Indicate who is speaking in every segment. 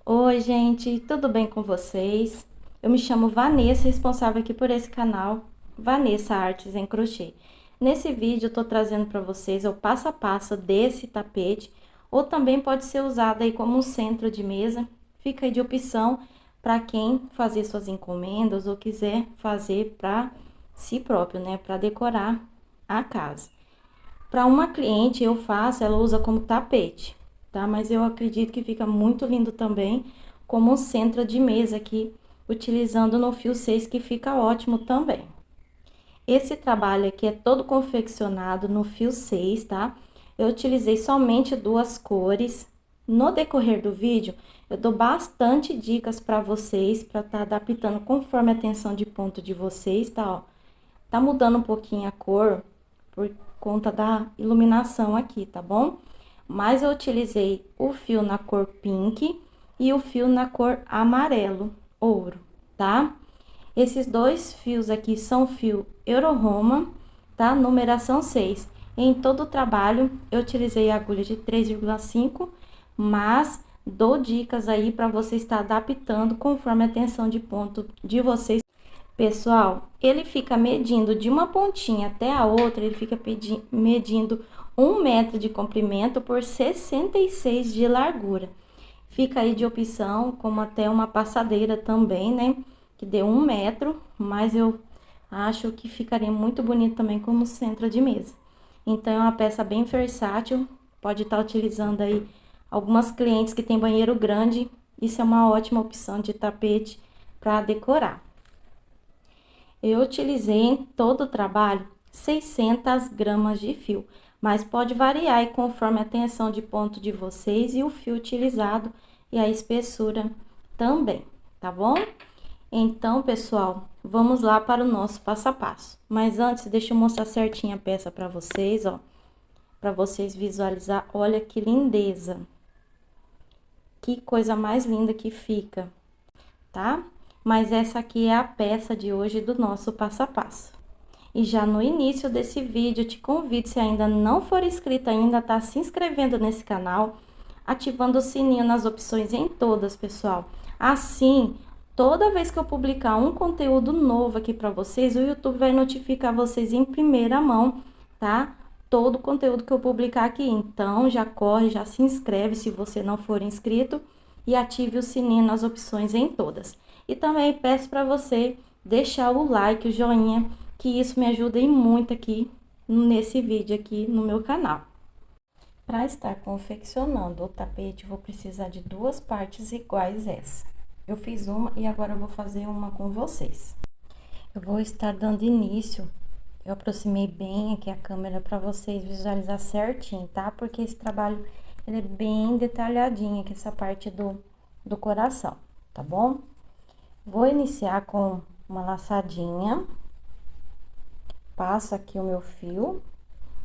Speaker 1: Oi, gente, tudo bem com vocês? Eu me chamo Vanessa, responsável aqui por esse canal, Vanessa Artes em Crochê. Nesse vídeo, eu tô trazendo para vocês o passo a passo desse tapete, ou também pode ser usado aí como um centro de mesa. Fica aí de opção para quem fazer suas encomendas ou quiser fazer para si próprio, né? Para decorar a casa. Para uma cliente eu faço, ela usa como tapete, tá? Mas eu acredito que fica muito lindo também como um centro de mesa aqui, utilizando no fio 6, que fica ótimo também. Esse trabalho aqui é todo confeccionado no fio 6, tá? Eu utilizei somente duas cores. No decorrer do vídeo, eu dou bastante dicas para vocês, para estar adaptando conforme a tensão de ponto de vocês, tá? Ó, tá mudando um pouquinho a cor por conta da iluminação aqui, tá bom? Mas eu utilizei o fio na cor pink e o fio na cor amarelo, ouro, tá? Esses dois fios aqui são fio Euro-Roma, tá? Numeração 6. Em todo o trabalho, eu utilizei a agulha de 3,5, mas dou dicas aí para você estar adaptando conforme a tensão de ponto de vocês. Pessoal, ele fica medindo de uma pontinha até a outra, ele fica medindo 1 metro de comprimento por 66 de largura. Fica aí de opção, como até uma passadeira também, né? Que deu 1 metro, mas eu acho que ficaria muito bonito também como centro de mesa. Então, é uma peça bem versátil, pode estar utilizando aí algumas clientes que têm banheiro grande, isso é uma ótima opção de tapete para decorar. Eu utilizei em todo o trabalho 600 gramas de fio, mas pode variar aí conforme a tensão de ponto de vocês e o fio utilizado e a espessura também, tá bom? Então, pessoal, vamos lá para o nosso passo a passo. Mas antes, deixa eu mostrar certinho a peça para vocês, ó, para vocês visualizar. Olha que lindeza! Que coisa mais linda que fica, tá? Mas essa aqui é a peça de hoje do nosso passo a passo. E já no início desse vídeo, eu te convido, se ainda não for inscrito ainda, tá se inscrevendo nesse canal, ativando o sininho nas opções em todas, pessoal. Assim, toda vez que eu publicar um conteúdo novo aqui para vocês, o YouTube vai notificar vocês em primeira mão, tá? Todo o conteúdo que eu publicar aqui. Então, já corre, já se inscreve se você não for inscrito e ative o sininho nas opções em todas. E também peço para você deixar o like, o joinha, que isso me ajuda e muito aqui nesse vídeo aqui no meu canal. Para estar confeccionando o tapete, vou precisar de duas partes iguais essa. Eu fiz uma e agora eu vou fazer uma com vocês. Eu vou estar dando início, eu aproximei bem aqui a câmera para vocês visualizar certinho, tá? Porque esse trabalho, ele é bem detalhadinho aqui, essa parte do coração, tá bom? Vou iniciar com uma laçadinha. Passo aqui o meu fio,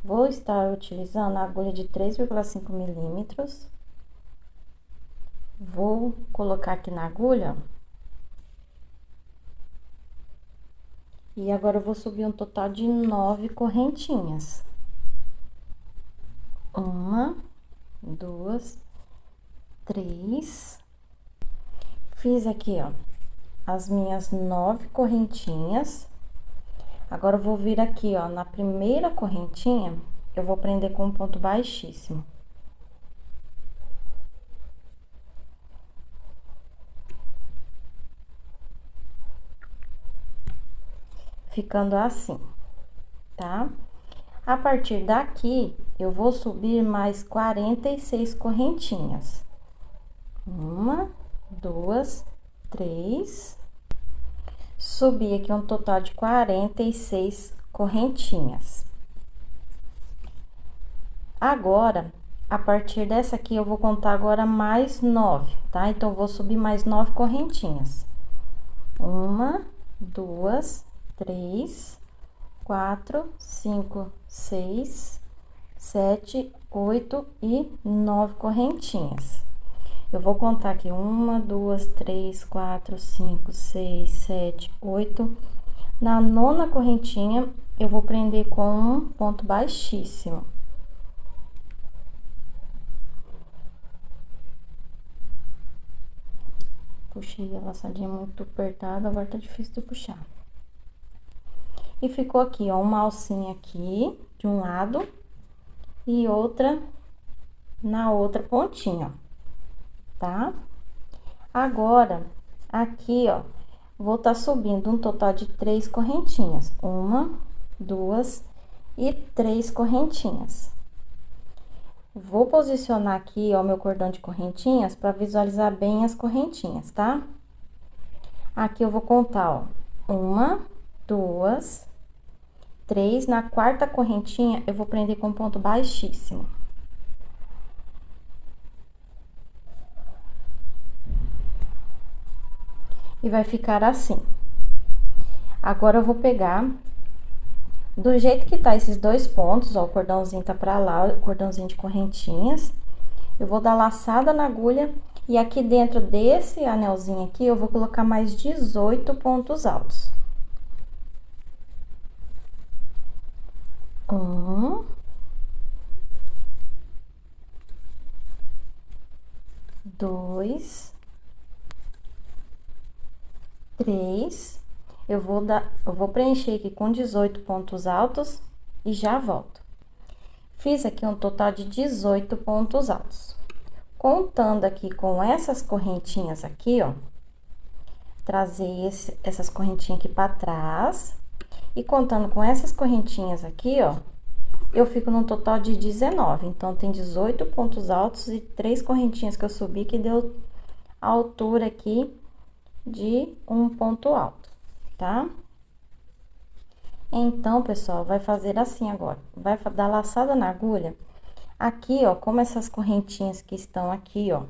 Speaker 1: vou estar utilizando a agulha de 3,5 milímetros. Vou colocar aqui na agulha. E agora eu vou subir um total de 9 correntinhas. 1, 2, 3. Fiz aqui, ó, as minhas 9 correntinhas. Agora, eu vou vir aqui, ó, na primeira correntinha, eu vou prender com um ponto baixíssimo. Ficando assim, tá? A partir daqui, eu vou subir mais 46 correntinhas. 1, 2, 3. Subi aqui um total de 46 correntinhas. Agora, a partir dessa aqui, eu vou contar agora mais 9, tá? Então, vou subir mais 9 correntinhas. 1, 2, 3, 4, 5, 6, 7, 8 e 9 correntinhas. Eu vou contar aqui 1, 2, 3, 4, 5, 6, 7, 8. Na nona correntinha, eu vou prender com um ponto baixíssimo. Puxei a laçadinha muito apertada, agora tá difícil de puxar. E ficou aqui, ó, uma alcinha aqui, de um lado, e outra na outra pontinha, ó, tá? Agora, aqui, ó, vou tá subindo um total de 3 correntinhas. 1, 2 e 3 correntinhas. Vou posicionar aqui, ó, meu cordão de correntinhas para visualizar bem as correntinhas, tá? Aqui eu vou contar, ó, 1, 2, 3. Na quarta correntinha, eu vou prender com ponto baixíssimo. E vai ficar assim. Agora, eu vou pegar, do jeito que tá esses dois pontos, ó, o cordãozinho tá pra lá, o cordãozinho de correntinhas. Eu vou dar laçada na agulha e aqui dentro desse anelzinho aqui, eu vou colocar mais 18 pontos altos. 1, 2, 3. Eu vou preencher aqui com 18 pontos altos e já volto. Fiz aqui um total de 18 pontos altos. Contando aqui com essas correntinhas aqui, ó, trazer essas correntinhas aqui pra trás. E contando com essas correntinhas aqui, ó, eu fico num total de 19. Então, tem 18 pontos altos e 3 correntinhas que eu subi, que deu a altura aqui de um ponto alto, tá? Então, pessoal, vai fazer assim agora. Vai dar laçada na agulha. Aqui, ó, como essas correntinhas que estão aqui, ó,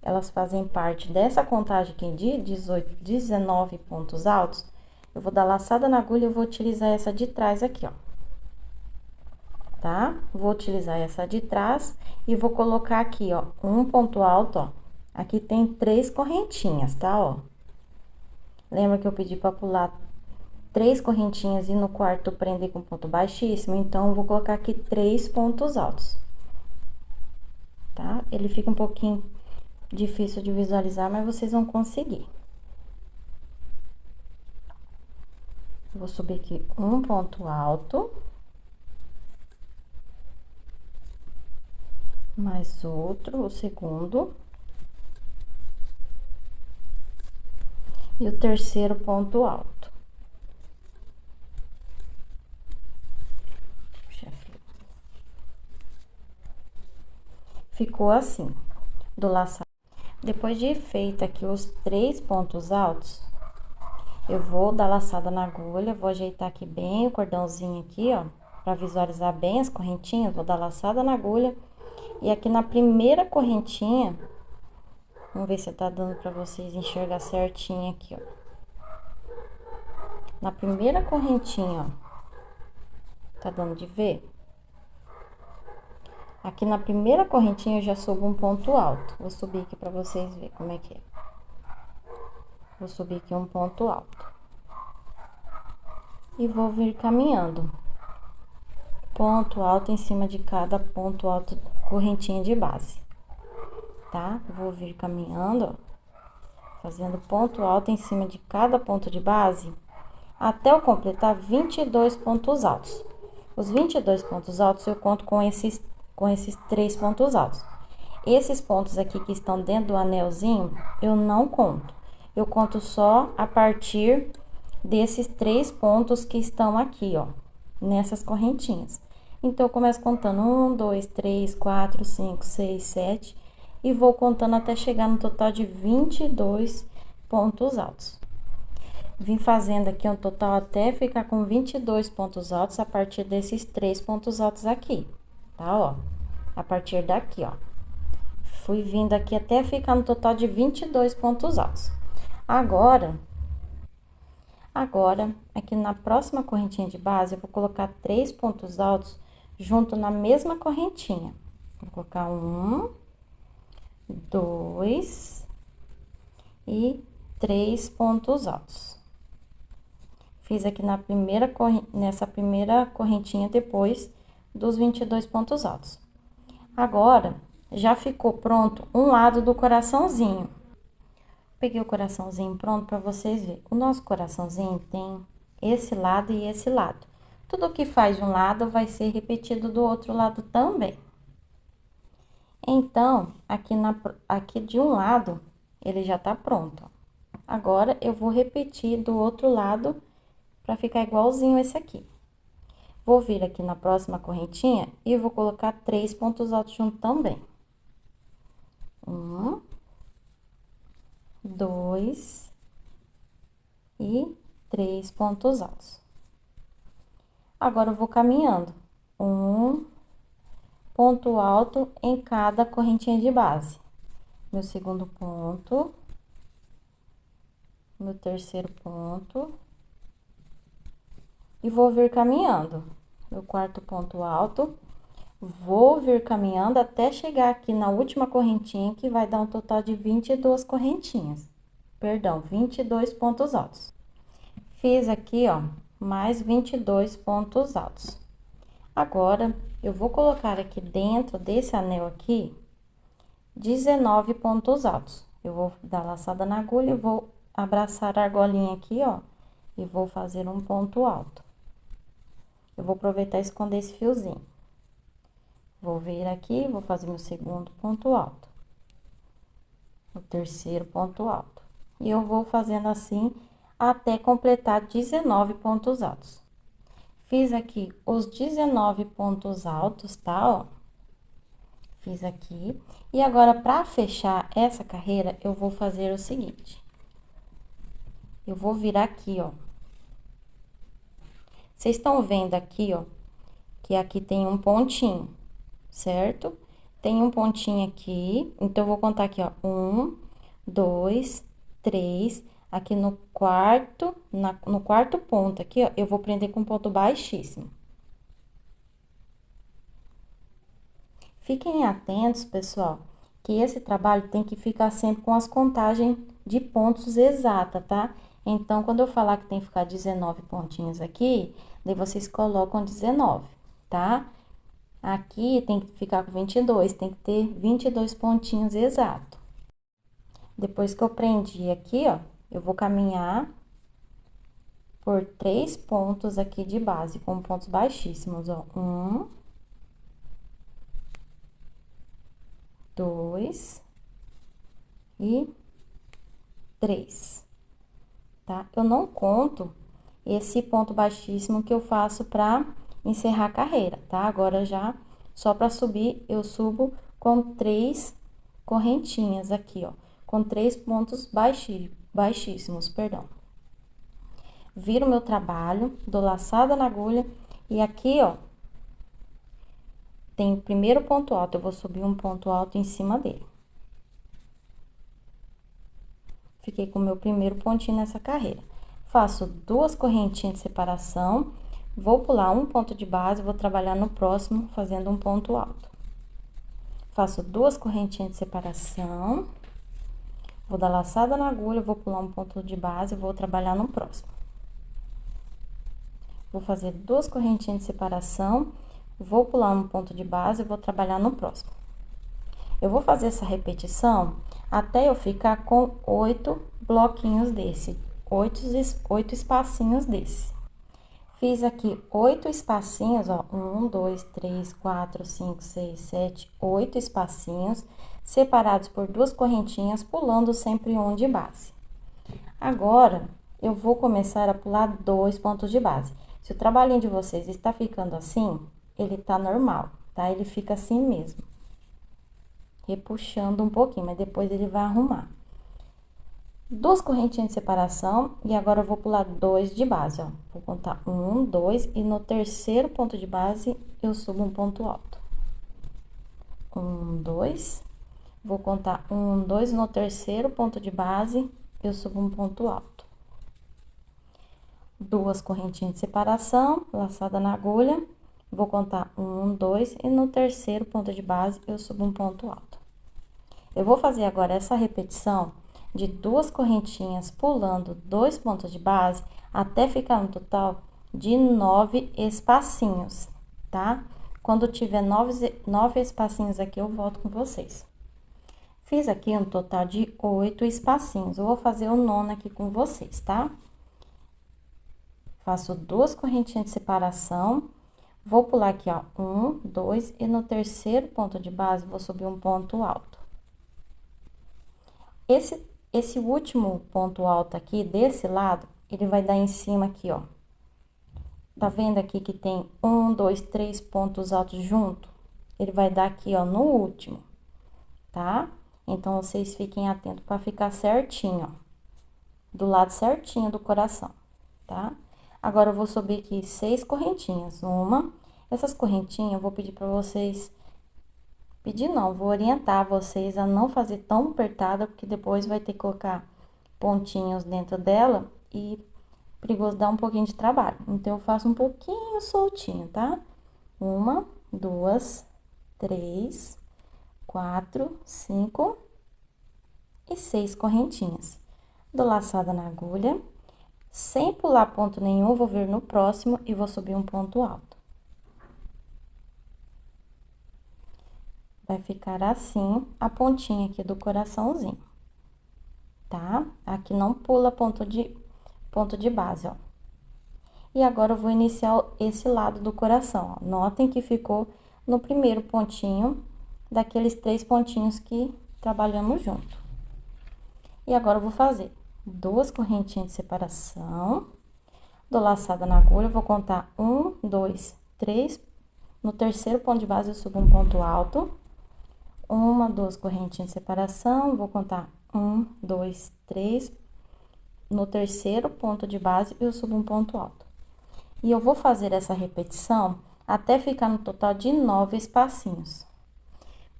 Speaker 1: elas fazem parte dessa contagem aqui de 19 pontos altos, eu vou dar laçada na agulha e vou utilizar essa de trás aqui, ó. Tá? Vou utilizar essa de trás e vou colocar aqui, ó, um ponto alto, ó. Aqui tem 3 correntinhas, tá, ó? Lembra que eu pedi pra pular 3 correntinhas e no quarto prender com ponto baixíssimo? Então, eu vou colocar aqui 3 pontos altos. Tá? Ele fica um pouquinho difícil de visualizar, mas vocês vão conseguir. Vou subir aqui um ponto alto. Mais outro, o segundo. E o terceiro ponto alto. Ficou assim, do laçado. Depois de feito aqui os 3 pontos altos, eu vou dar laçada na agulha, vou ajeitar aqui bem o cordãozinho aqui, ó, pra visualizar bem as correntinhas, vou dar laçada na agulha. E aqui na primeira correntinha, vamos ver se tá dando pra vocês enxergar certinho aqui, ó. Na primeira correntinha, ó, tá dando de ver? Aqui na primeira correntinha eu já subo um ponto alto. Vou subir aqui pra vocês verem como é que é. Vou subir aqui um ponto alto. E vou vir caminhando. Ponto alto em cima de cada ponto alto, correntinha de base. Tá? Vou vir caminhando, ó, fazendo ponto alto em cima de cada ponto de base, até eu completar 22 pontos altos. Os 22 pontos altos eu conto com esses 3 pontos altos. Esses pontos aqui que estão dentro do anelzinho, eu não conto. Eu conto só a partir desses 3 pontos que estão aqui, ó, nessas correntinhas. Então, eu começo contando 1, 2, 3, 4, 5, 6, 7 e vou contando até chegar no total de 22 pontos altos. Vim fazendo aqui um total até ficar com 22 pontos altos a partir desses 3 pontos altos aqui, tá, ó? A partir daqui, ó. Fui vindo aqui até ficar no total de 22 pontos altos. Agora, aqui na próxima correntinha de base, eu vou colocar 3 pontos altos junto na mesma correntinha. Vou colocar 1, 2 e 3 pontos altos. Fiz aqui nessa primeira correntinha depois dos 22 pontos altos. Agora, já ficou pronto um lado do coraçãozinho. Peguei o coraçãozinho pronto para vocês verem. O nosso coraçãozinho tem esse lado e esse lado. Tudo que faz de um lado vai ser repetido do outro lado também. Então, aqui de um lado, ele já tá pronto, ó. Agora, eu vou repetir do outro lado para ficar igualzinho esse aqui. Vou vir aqui na próxima correntinha e vou colocar 3 pontos altos junto também. 1, 2 e 3 pontos altos. Agora, eu vou caminhando. 1 ponto alto em cada correntinha de base. Meu segundo ponto, meu terceiro ponto, e vou vir caminhando. Meu quarto ponto alto, vou vir caminhando até chegar aqui na última correntinha, que vai dar um total de 22 correntinhas. Perdão, 22 pontos altos. Fiz aqui, ó, mais 22 pontos altos. Agora, eu vou colocar aqui dentro desse anel aqui 19 pontos altos. Eu vou dar laçada na agulha e vou abraçar a argolinha aqui, ó, e vou fazer um ponto alto. Eu vou aproveitar e esconder esse fiozinho. Vou vir aqui, vou fazer meu segundo ponto alto. O terceiro ponto alto. E eu vou fazendo assim até completar 19 pontos altos. Fiz aqui os 19 pontos altos, tá, ó? Fiz aqui. E agora, para fechar essa carreira, eu vou fazer o seguinte. Eu vou virar aqui, ó. Vocês estão vendo aqui, ó, que aqui tem um pontinho, certo? Tem um pontinho aqui, então, eu vou contar aqui, ó. 1, 2, 3... Aqui no quarto ponto aqui, ó, eu vou prender com ponto baixíssimo. Fiquem atentos, pessoal, que esse trabalho tem que ficar sempre com as contagens de pontos exata, tá? Então, quando eu falar que tem que ficar 19 pontinhos aqui, daí vocês colocam 19, tá? Aqui tem que ficar com 22, tem que ter 22 pontinhos exato. Depois que eu prendi aqui, ó, eu vou caminhar por 3 pontos aqui de base, com pontos baixíssimos, ó. 1, 2 e 3, tá? Eu não conto esse ponto baixíssimo que eu faço pra encerrar a carreira, tá? Agora, já, só pra subir, eu subo com 3 correntinhas aqui, ó. Com 3 pontos baixíssimos, perdão. Viro meu trabalho, dou laçada na agulha e aqui, ó, tem o primeiro ponto alto, eu vou subir um ponto alto em cima dele. Fiquei com o meu primeiro pontinho nessa carreira. Faço 2 correntinhas de separação, vou pular um ponto de base, vou trabalhar no próximo fazendo um ponto alto. Faço 2 correntinhas de separação, vou dar laçada na agulha, vou pular um ponto de base, vou trabalhar no próximo. Vou fazer 2 correntinhas de separação, vou pular um ponto de base, vou trabalhar no próximo. Eu vou fazer essa repetição até eu ficar com 8 bloquinhos desse, 8 espacinhos desse. Fiz aqui 8 espacinhos, ó, 1, 2, 3, 4, 5, 6, 7, 8 espacinhos, separados por 2 correntinhas, pulando sempre um de base. Agora, eu vou começar a pular 2 pontos de base. Se o trabalhinho de vocês está ficando assim, ele tá normal, tá? Ele fica assim mesmo. Repuxando um pouquinho, mas depois ele vai arrumar. 2 correntinhas de separação, e agora eu vou pular 2 de base, ó. Vou contar 1, 2, e no terceiro ponto de base, eu subo um ponto alto. 1, 2, vou contar 1, 2, no terceiro ponto de base, eu subo um ponto alto. 2 correntinhas de separação, laçada na agulha, vou contar 1, 2, e no terceiro ponto de base, eu subo um ponto alto. Eu vou fazer agora essa repetição de 2 correntinhas pulando 2 pontos de base, até ficar um total de 9 espacinhos, tá? Quando tiver 9 espacinhos aqui, eu volto com vocês. Fiz aqui um total de 8 espacinhos. Eu vou fazer o nono aqui com vocês, tá? Faço 2 correntinhas de separação. Vou pular aqui, ó, 1, 2, e no terceiro ponto de base, vou subir um ponto alto. Esse último ponto alto aqui, desse lado, ele vai dar em cima aqui, ó. Tá vendo aqui que tem 1, 2, 3 pontos altos junto? Ele vai dar aqui, ó, no último, tá? Então, vocês fiquem atentos para ficar certinho, ó. Do lado certinho do coração, tá? Agora, eu vou subir aqui 6 correntinhas. Essas correntinhas, eu vou pedir para vocês... Pedir não, vou orientar vocês a não fazer tão apertada, porque depois vai ter que colocar pontinhos dentro dela e perigoso dar um pouquinho de trabalho. Então, eu faço um pouquinho soltinho, tá? 1, 2, 3, 4, 5 e 6 correntinhas. Dou laçada na agulha, sem pular ponto nenhum, vou vir no próximo e vou subir um ponto alto. Vai ficar assim a pontinha aqui do coraçãozinho, tá? Aqui não pula ponto de base, ó. E agora, eu vou iniciar esse lado do coração, ó. Notem que ficou no primeiro pontinho daqueles 3 pontinhos que trabalhamos junto. E agora, eu vou fazer 2 correntinhas de separação, dou laçada na agulha, vou contar 1, 2, 3, no terceiro ponto de base, eu subo um ponto alto, 1, 2 correntinhas de separação, vou contar 1, 2, 3, no terceiro ponto de base, eu subo um ponto alto. E eu vou fazer essa repetição até ficar no total de 9 espacinhos.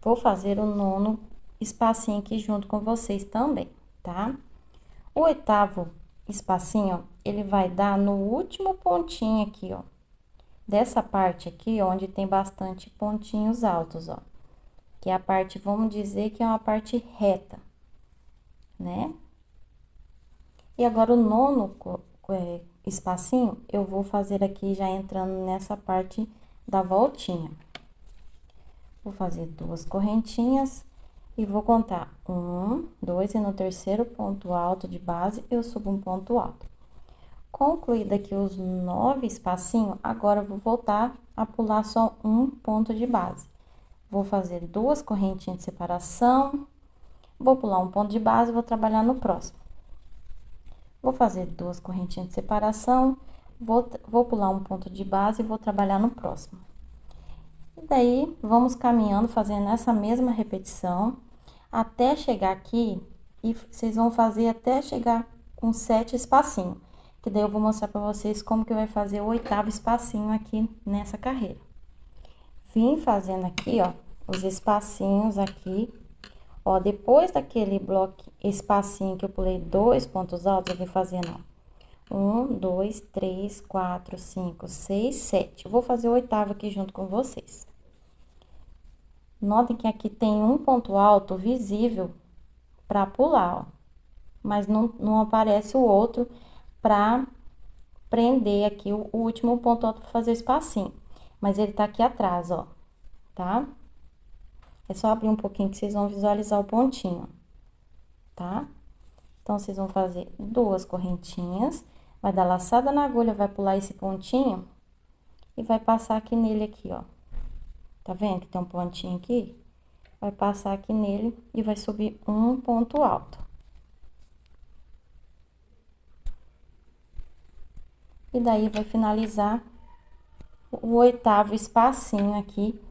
Speaker 1: Vou fazer o nono espacinho aqui junto com vocês também, tá? O 8º espacinho, ele vai dar no último pontinho aqui, ó. Dessa parte aqui, onde tem bastante pontinhos altos, ó. Que é a parte, vamos dizer que é uma parte reta, né? E agora, o nono espacinho, eu vou fazer aqui já entrando nessa parte da voltinha. Vou fazer 2 correntinhas e vou contar 1, 2, e no terceiro ponto alto de base, eu subo um ponto alto. Concluído aqui os 9 espacinhos, agora eu vou voltar a pular só um ponto de base. Vou fazer 2 correntinhas de separação, vou pular um ponto de base e vou trabalhar no próximo. Vou fazer 2 correntinhas de separação, vou pular um ponto de base e vou trabalhar no próximo. E daí, vamos caminhando, fazendo essa mesma repetição, até chegar aqui, e vocês vão fazer até chegar com 7 espacinhos. Que daí, eu vou mostrar pra vocês como que vai fazer o 8º espacinho aqui nessa carreira. Vim fazendo aqui, ó, os espacinhos aqui. Ó, depois daquele espacinho que eu pulei 2 pontos altos, eu vim fazendo, ó, 1, 2, 3, 4, 5, 6, 7. Eu vou fazer o 8º aqui junto com vocês. Notem que aqui tem um ponto alto visível pra pular, ó. Mas não aparece o outro pra prender aqui o último ponto alto pra fazer o espacinho. Mas ele tá aqui atrás, ó, tá? É só abrir um pouquinho que vocês vão visualizar o pontinho, tá? Então, vocês vão fazer 2 correntinhas, vai dar laçada na agulha, vai pular esse pontinho e vai passar aqui nele aqui, ó. Tá vendo que tem um pontinho aqui? Vai passar aqui nele e vai subir um ponto alto. E daí, vai finalizar o 8º espacinho aqui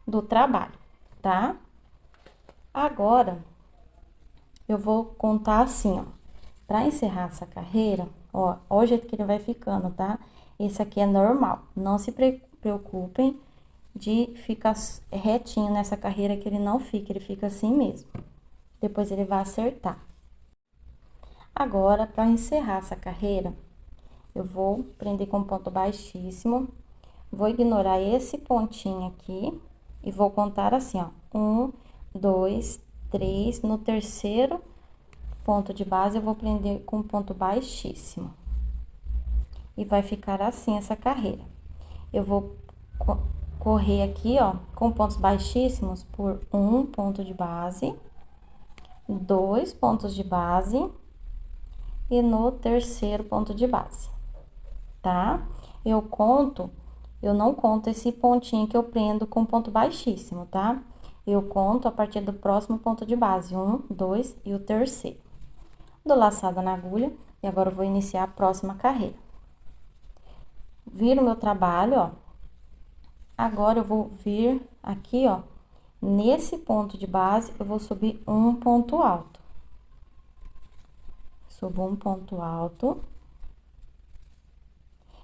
Speaker 1: do trabalho, tá? Agora, eu vou contar assim, ó. Pra encerrar essa carreira, ó o jeito que ele vai ficando, tá? Esse aqui é normal. Não se preocupem de ficar retinho nessa carreira, que ele não fica, ele fica assim mesmo. Depois, ele vai acertar. Agora, pra encerrar essa carreira, eu vou prender com ponto baixíssimo. Vou ignorar esse pontinho aqui e vou contar assim, ó. 1, 2, 3. No terceiro ponto de base, eu vou prender com ponto baixíssimo. E vai ficar assim essa carreira. Eu vou correr aqui, ó, com pontos baixíssimos por um ponto de base. 2 pontos de base e no terceiro ponto de base, tá? Eu não conto esse pontinho que eu prendo com ponto baixíssimo, tá? Eu conto a partir do próximo ponto de base, 1, 2 e o terceiro. Dou laçada na agulha e agora eu vou iniciar a próxima carreira. Viro meu trabalho, ó. Agora eu vou vir aqui, ó, nesse ponto de base, eu vou subir um ponto alto. Subo um ponto alto.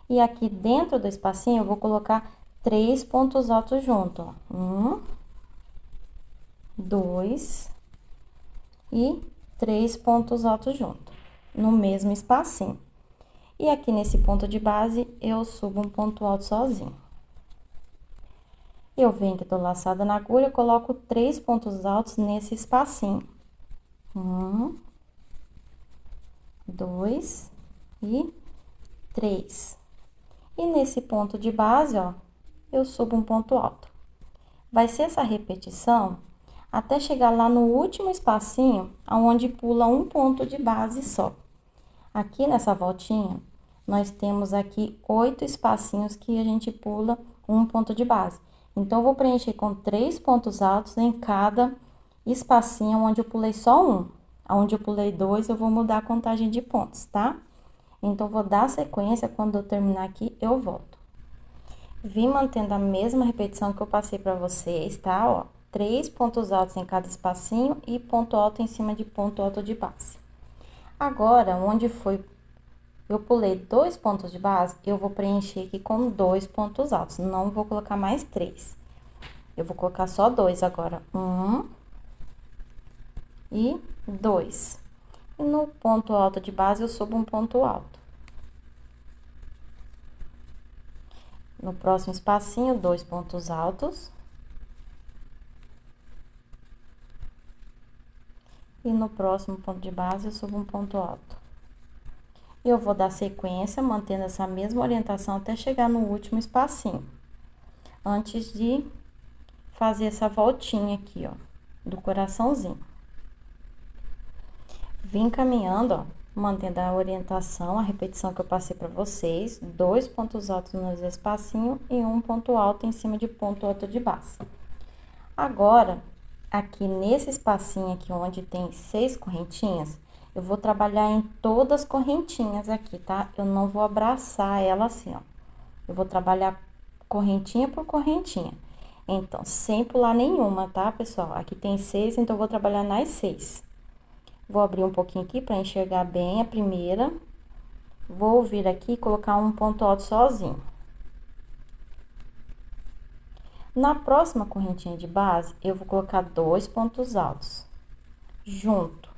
Speaker 1: E aqui dentro do espacinho, eu vou colocar 3 pontos altos junto, ó. 1, 2 e 3 pontos altos junto, no mesmo espacinho. E aqui nesse ponto de base, eu subo um ponto alto sozinho. Eu venho aqui, dou laçada na agulha, coloco 3 pontos altos nesse espacinho. 1, 2 e 3. E nesse ponto de base, ó, eu subo um ponto alto. Vai ser essa repetição até chegar lá no último espacinho, aonde pula um ponto de base só. Aqui nessa voltinha, nós temos aqui 8 espacinhos que a gente pula um ponto de base. Então, eu vou preencher com 3 pontos altos em cada espacinho onde eu pulei só um. Onde eu pulei 2, eu vou mudar a contagem de pontos, tá? Então, vou dar sequência, quando eu terminar aqui, eu volto. Vim mantendo a mesma repetição que eu passei pra vocês, tá? Ó, 3 pontos altos em cada espacinho e ponto alto em cima de ponto alto de base. Agora, onde foi, eu pulei 2 pontos de base, eu vou preencher aqui com 2 pontos altos, não vou colocar mais 3. Eu vou colocar só 2 agora, 1 e 2. E no ponto alto de base, eu subo um ponto alto. No próximo espacinho, 2 pontos altos. E no próximo ponto de base, eu subo um ponto alto. E eu vou dar sequência, mantendo essa mesma orientação até chegar no último espacinho. Antes de fazer essa voltinha aqui, ó, do coraçãozinho. Vim caminhando, ó, mantendo a orientação, a repetição que eu passei pra vocês. 2 pontos altos nos espacinhos e um ponto alto em cima de ponto alto de base. Agora, aqui nesse espacinho aqui, onde tem 6 correntinhas, eu vou trabalhar em todas as correntinhas aqui, tá? Eu não vou abraçar ela assim, ó. Eu vou trabalhar correntinha por correntinha. Então, sem pular nenhuma, tá, pessoal? Aqui tem 6, então eu vou trabalhar nas 6. Vou abrir um pouquinho aqui pra enxergar bem a primeira. Vou vir aqui e colocar um ponto alto sozinho. Na próxima correntinha de base, eu vou colocar 2 pontos altos junto.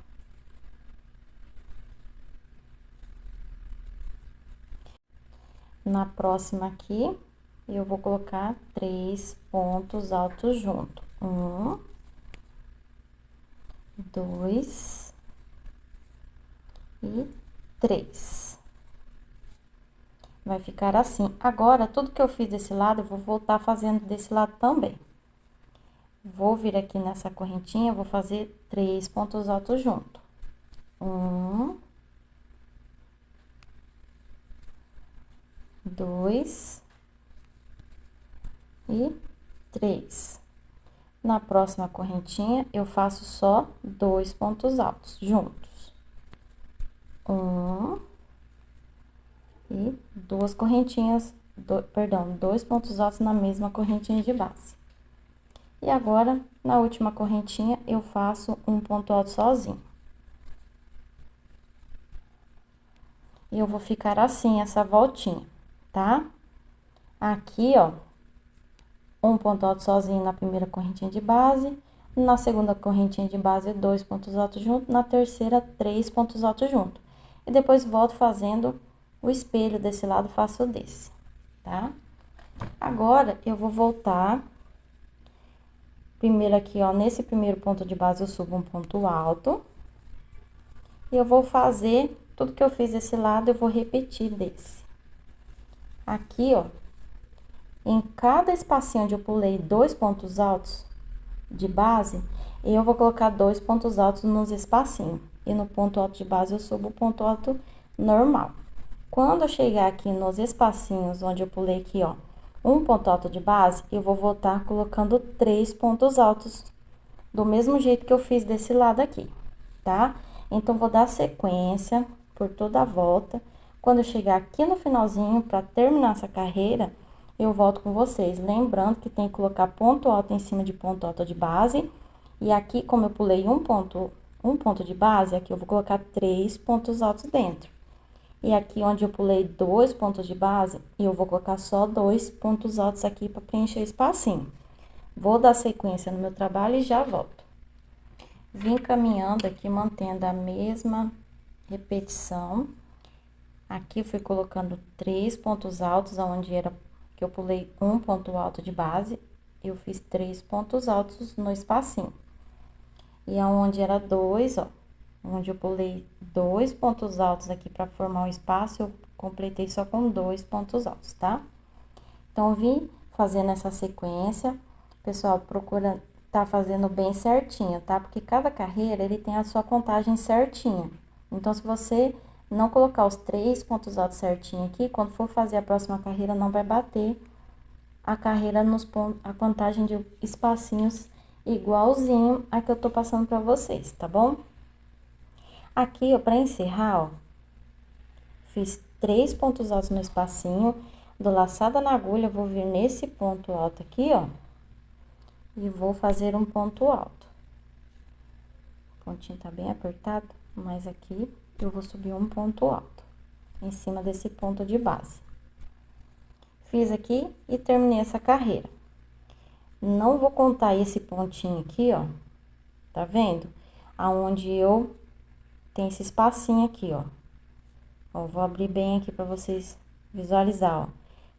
Speaker 1: Na próxima aqui, eu vou colocar 3 pontos altos junto. 1, 2 e 3. Vai ficar assim. Agora, tudo que eu fiz desse lado, eu vou voltar fazendo desse lado também. Vou vir aqui nessa correntinha, vou fazer 3 pontos altos junto. 1, 2 e 3. Na próxima correntinha, eu faço só 2 pontos altos juntos. 1 e 2 correntinhas, perdão, 2 pontos altos na mesma correntinha de base. E agora, na última correntinha, eu faço um ponto alto sozinho. E eu vou ficar assim, essa voltinha, tá? Aqui, ó, um ponto alto sozinho na primeira correntinha de base, na segunda correntinha de base, 2 pontos altos junto, na terceira, 3 pontos altos junto. E depois volto fazendo o espelho desse lado, faço desse, tá? Agora, eu vou voltar. Primeiro aqui, ó, nesse primeiro ponto de base, eu subo um ponto alto. E eu vou fazer tudo que eu fiz desse lado, eu vou repetir desse. Aqui, ó, em cada espacinho onde eu pulei 2 pontos altos de base, E eu vou colocar 2 pontos altos nos espacinhos. E no ponto alto de base, eu subo o ponto alto normal. Quando eu chegar aqui nos espacinhos, onde eu pulei aqui, ó, um ponto alto de base, eu vou voltar colocando 3 pontos altos, do mesmo jeito que eu fiz desse lado aqui, tá? Então, vou dar sequência por toda a volta. Quando eu chegar aqui no finalzinho, para terminar essa carreira, eu volto com vocês. Lembrando que tem que colocar ponto alto em cima de ponto alto de base. E aqui, como eu pulei um ponto de base, aqui eu vou colocar 3 pontos altos dentro. E aqui onde eu pulei 2 pontos de base, eu vou colocar só 2 pontos altos aqui para preencher o espacinho. Vou dar sequência no meu trabalho e já volto. Vim caminhando aqui, mantendo a mesma repetição. Aqui fui colocando 3 pontos altos, onde era que eu pulei um ponto alto de base, eu fiz 3 pontos altos no espacinho. E aonde era 2, ó, onde eu pulei 2 pontos altos aqui para formar um espaço, eu completei só com 2 pontos altos, tá? Então, eu vim fazendo essa sequência. Pessoal, procura tá fazendo bem certinho, tá? Porque cada carreira, ele tem a sua contagem certinha. Então, se você não colocar os 3 pontos altos certinho aqui, quando for fazer a próxima carreira, não vai bater a carreira nos pontos, a contagem de espacinhos igualzinho a que eu tô passando pra vocês, tá bom? Aqui, ó, pra encerrar, ó, fiz 3 pontos altos no espacinho, dou laçada na agulha, vou vir nesse ponto alto aqui, ó, e vou fazer um ponto alto. O pontinho tá bem apertado, mas aqui eu vou subir um ponto alto em cima desse ponto de base. Fiz aqui e terminei essa carreira. Não vou contar esse pontinho aqui, ó, tá vendo? Aonde eu tenho esse espacinho aqui, ó. Ó, vou abrir bem aqui pra vocês visualizar, ó.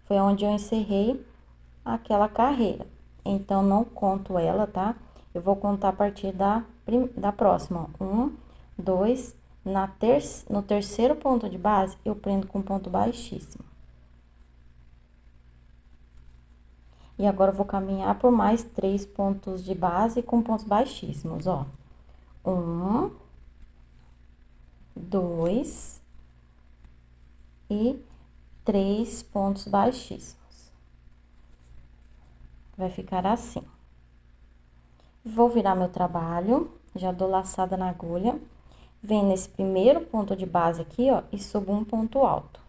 Speaker 1: Foi onde eu encerrei aquela carreira. Então, não conto ela, tá? Eu vou contar a partir da próxima, ó. 1, 2, no terceiro ponto de base, eu prendo com ponto baixíssimo. E agora, eu vou caminhar por mais 3 pontos de base com pontos baixíssimos, ó. 1, 2 e 3 pontos baixíssimos. Vai ficar assim. Vou virar meu trabalho, já dou laçada na agulha. Venho nesse primeiro ponto de base aqui, ó, e subo um ponto alto.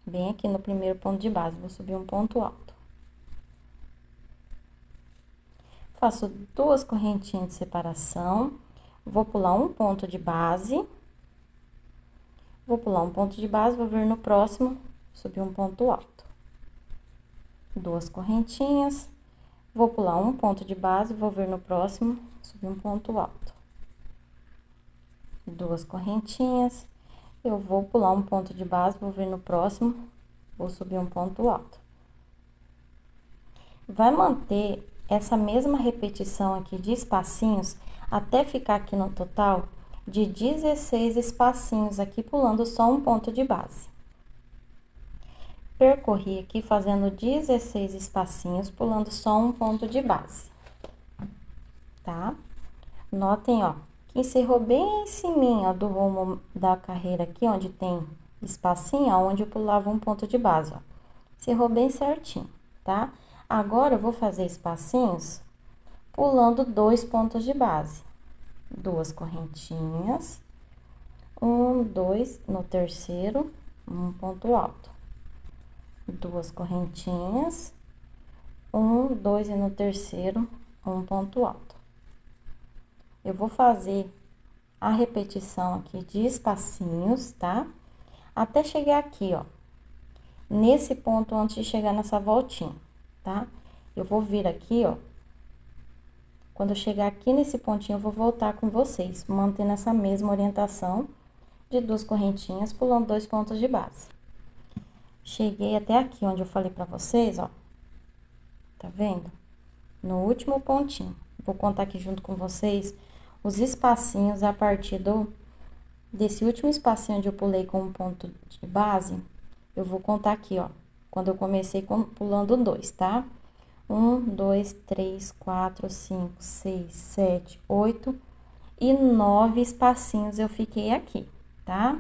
Speaker 1: Bem aqui no primeiro ponto de base, vou subir um ponto alto. Faço 2 correntinhas de separação, vou pular um ponto de base. Vou pular um ponto de base, vou vir no próximo, subir um ponto alto. 2 correntinhas, vou pular um ponto de base, vou vir no próximo, subir um ponto alto. 2 correntinhas, eu vou pular um ponto de base, vou vir no próximo, vou subir um ponto alto. Vai manter essa mesma repetição aqui de espacinhos até ficar aqui no total de 16 espacinhos aqui, pulando só um ponto de base. Percorri aqui fazendo 16 espacinhos, pulando só um ponto de base, tá? Notem, ó, que encerrou bem em cima, ó, do rumo da carreira aqui, onde tem espacinho, onde eu pulava um ponto de base, ó. Encerrou bem certinho, tá? Agora, eu vou fazer espacinhos pulando 2 pontos de base. 2 correntinhas, 1, 2, no terceiro, um ponto alto. 2 correntinhas, 1, 2 e no terceiro, um ponto alto. Eu vou fazer a repetição aqui de espacinhos, tá? Até chegar aqui, ó, nesse ponto antes de chegar nessa voltinha, tá? Eu vou vir aqui, ó. Quando eu chegar aqui nesse pontinho, eu vou voltar com vocês, mantendo essa mesma orientação de 2 correntinhas, pulando 2 pontos de base. Cheguei até aqui, onde eu falei pra vocês, ó. Tá vendo? No último pontinho. Vou contar aqui junto com vocês os espacinhos a partir desse último espacinho onde eu pulei com um ponto de base. Eu vou contar aqui, ó. Quando eu comecei pulando 2, tá? 1, 2, 3, 4, 5, 6, 7, 8 e 9 espacinhos eu fiquei aqui, tá?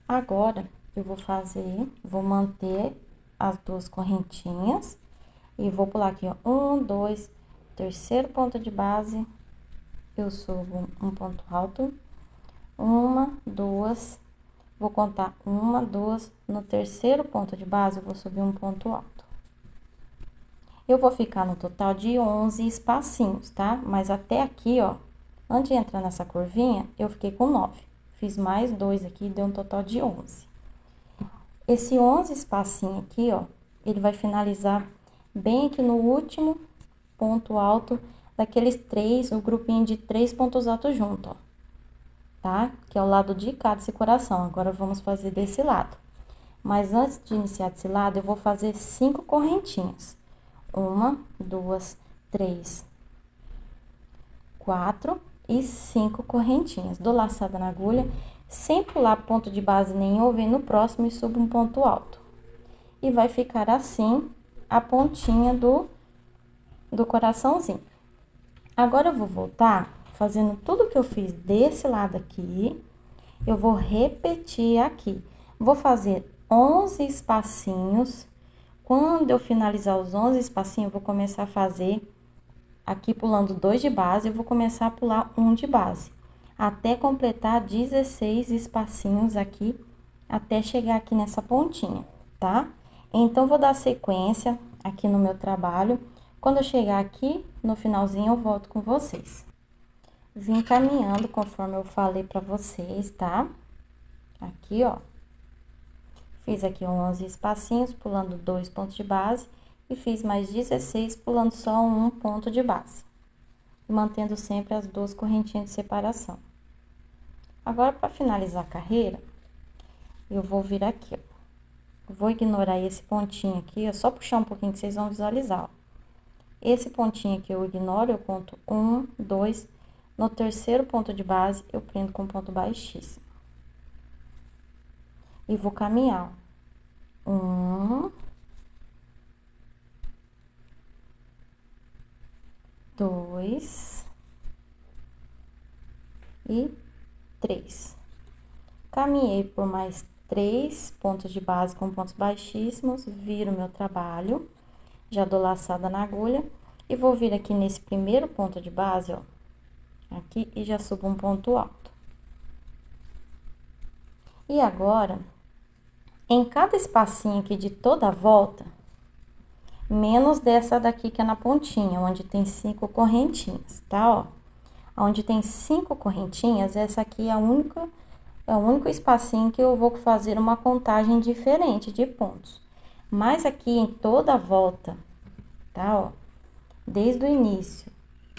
Speaker 1: Agora, eu vou manter as duas correntinhas e vou pular aqui, ó, 1, 2, terceiro ponto de base, eu subo um ponto alto, uma, duas, vou contar uma, duas, no terceiro ponto de base, eu vou subir um ponto alto. Eu vou ficar no total de 11 espacinhos, tá? Mas até aqui, ó, antes de entrar nessa curvinha, eu fiquei com 9. Fiz mais 2 aqui, deu um total de 11. Esse 11 espacinho aqui, ó, ele vai finalizar bem aqui no último ponto alto daqueles três, o grupinho de 3 pontos altos junto, ó. Tá? Que é o lado de cá desse coração. Agora, vamos fazer desse lado. Mas antes de iniciar desse lado, eu vou fazer 5 correntinhas. 1, 2, 3, 4 e 5 correntinhas. Dou laçada na agulha, sem pular ponto de base nenhum, vem no próximo e subo um ponto alto. E vai ficar assim a pontinha do coraçãozinho. Agora, eu vou voltar fazendo tudo que eu fiz desse lado aqui, eu vou repetir aqui. Vou fazer 11 espacinhos. Quando eu finalizar os 11 espacinhos, eu vou começar a fazer aqui pulando 2 de base, eu vou começar a pular 1 de base, até completar 16 espacinhos aqui, até chegar aqui nessa pontinha, tá? Então, vou dar sequência aqui no meu trabalho. Quando eu chegar aqui no finalzinho, eu volto com vocês. Vim caminhando conforme eu falei pra vocês, tá? Aqui, ó. Fiz aqui 11 espacinhos, pulando 2 pontos de base. E fiz mais 16, pulando só um ponto de base. E mantendo sempre as duas correntinhas de separação. Agora, pra finalizar a carreira, eu vou vir aqui, ó. Vou ignorar esse pontinho aqui, é só puxar um pouquinho que vocês vão visualizar, ó. Esse pontinho aqui eu ignoro, eu conto 1, 2... No terceiro ponto de base, eu prendo com ponto baixíssimo. E vou caminhar, ó. 1, 2 e 3. Caminhei por mais 3 pontos de base com pontos baixíssimos, viro meu trabalho, já dou laçada na agulha e vou vir aqui nesse primeiro ponto de base, ó. Aqui, e já subo um ponto alto. E agora, em cada espacinho aqui de toda a volta, menos dessa daqui que é na pontinha, onde tem 5 correntinhas, tá, ó? Onde tem 5 correntinhas, essa aqui é o único espacinho que eu vou fazer uma contagem diferente de pontos. Mas aqui em toda a volta, tá, ó? Desde o início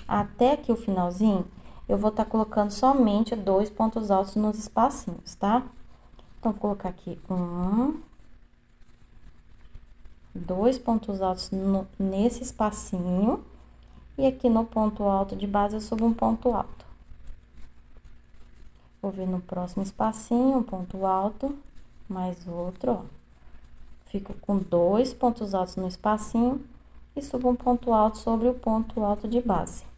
Speaker 1: até aqui o finalzinho, eu vou estar colocando somente 2 pontos altos nos espacinhos, tá? Então, vou colocar aqui 2 pontos altos nesse espacinho. E aqui no ponto alto de base, eu subo um ponto alto. Vou vir no próximo espacinho, um ponto alto, mais outro, ó. Fico com 2 pontos altos no espacinho e subo um ponto alto sobre o ponto alto de base.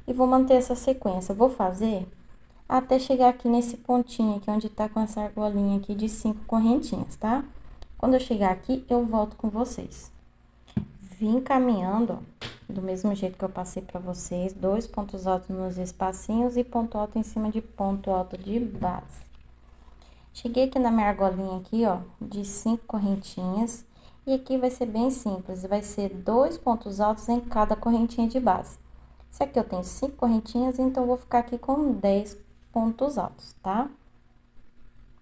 Speaker 1: E vou manter essa sequência, vou fazer até chegar aqui nesse pontinho aqui, onde tá com essa argolinha aqui de 5 correntinhas, tá? Quando eu chegar aqui, eu volto com vocês. Vim caminhando, ó, do mesmo jeito que eu passei pra vocês, 2 pontos altos nos espacinhos e ponto alto em cima de ponto alto de base. Cheguei aqui na minha argolinha aqui, ó, de 5 correntinhas, e aqui vai ser bem simples, vai ser 2 pontos altos em cada correntinha de base. Se aqui eu tenho 5 correntinhas, então eu vou ficar aqui com 10 pontos altos, tá?